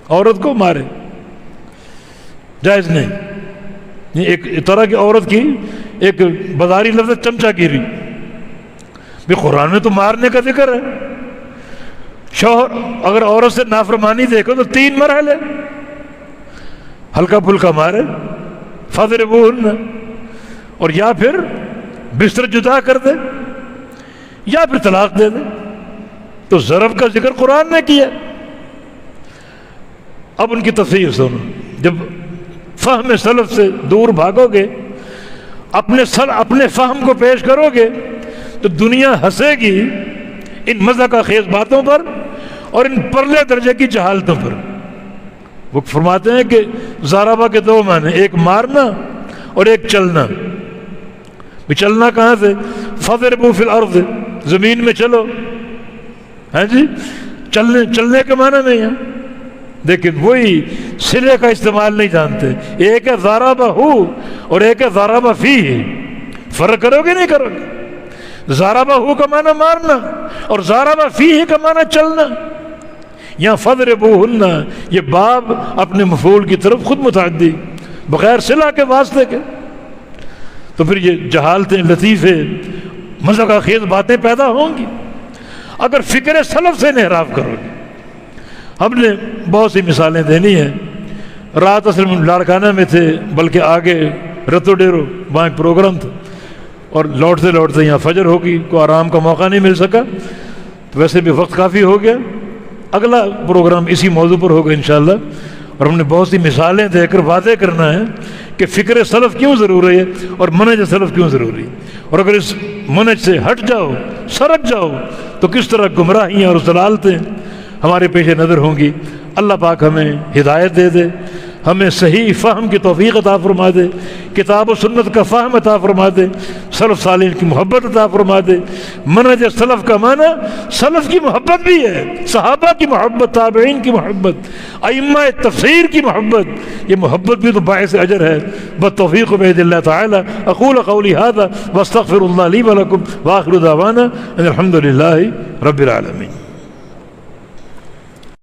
S1: عورت کو مارے جائز نہیں. یہ ایک طرح کی عورت کی ایک بازاری لفظ چمچہ گیری. بھی قرآن میں تو مارنے کا ذکر ہے. شوہر اگر عورت سے نافرمانی دیکھو تو 3 مرحلے. ہلکا پھلکا مارے، فاضربوہن، اور یا پھر بستر جدا کر دے، یا پھر طلاق دے دے. تو ضرب کا ذکر قرآن نے کیا. اب ان کی تفسیر سنو. جب فہم سلف سے دور بھاگو گے، اپنے فہم کو پیش کرو گے، تو دنیا ہنسے گی ان مزہ کا خیز باتوں پر اور ان پرلے درجے کی جہالتوں پر. وہ فرماتے ہیں کہ ضربہ کے 2 معنی، ایک مارنا اور ایک چلنا. چلنا کہاں سے؟ فضربوا فی الارض، زمین میں چلو. ہاں جی، چلنے کے معنی نہیں ہے. لیکن وہی صلے کا استعمال نہیں جانتے. ایک ہے ضربہ اور ایک ہے ضربہ فیہ. فرق کرو گے نہیں کرو گے؟ ضربہ کا معنی مارنا اور ضربہ فیہ کا معنی چلنا. یہاں فضربوہن، یہ باب اپنے مفعول کی طرف خود متعدی بغیر صلہ کے واسطے کے. تو پھر یہ جہالتیں، لطیفے، مزہ کا خیز باتیں پیدا ہوں گی اگر فکر سلف سے انحراف کرو گے. ہم نے بہت سی مثالیں دینی ہیں. رات اصل میں لاڑکانہ میں تھے، بلکہ آگے رتو ڈیرو وہاں ایک پروگرام تھا، اور لوٹتے یہاں فجر ہوگی، کوئی آرام کا موقع نہیں مل سکا. تو ویسے بھی وقت کافی ہو گیا. اگلا پروگرام اسی موضوع پر ہوگا انشاءاللہ. اور ہم نے بہت سی مثالیں دے کر واضح کرنا ہے کہ فکر سلف کیوں ضروری ہے اور منہج سلف کیوں ضروری ہے. اور اگر اس منہج سے ہٹ جاؤ، سرک جاؤ، تو کس طرح گمراہیاں اور ضلالتیں ہمارے پیش نظر ہوں گی. اللہ پاک ہمیں ہدایت دے دے، ہمیں صحیح فہم کی توفیق عطا فرما دے، کتاب و سنت کا فہم عطا فرما دے، سلف صالحین کی محبت عطا فرما دے. منہج سلف کا معنی سلف کی محبت بھی ہے، صحابہ کی محبت، تابعین کی محبت، ائمہ تفسیر کی محبت. یہ محبت بھی تو باعث اجر ہے. بالتوفیق بإذن اللہ تعالی. اقول قولی ھذا واستغفر اللہ لی ولکم، وآخر دعوانا ان الحمد للہ رب العالمین.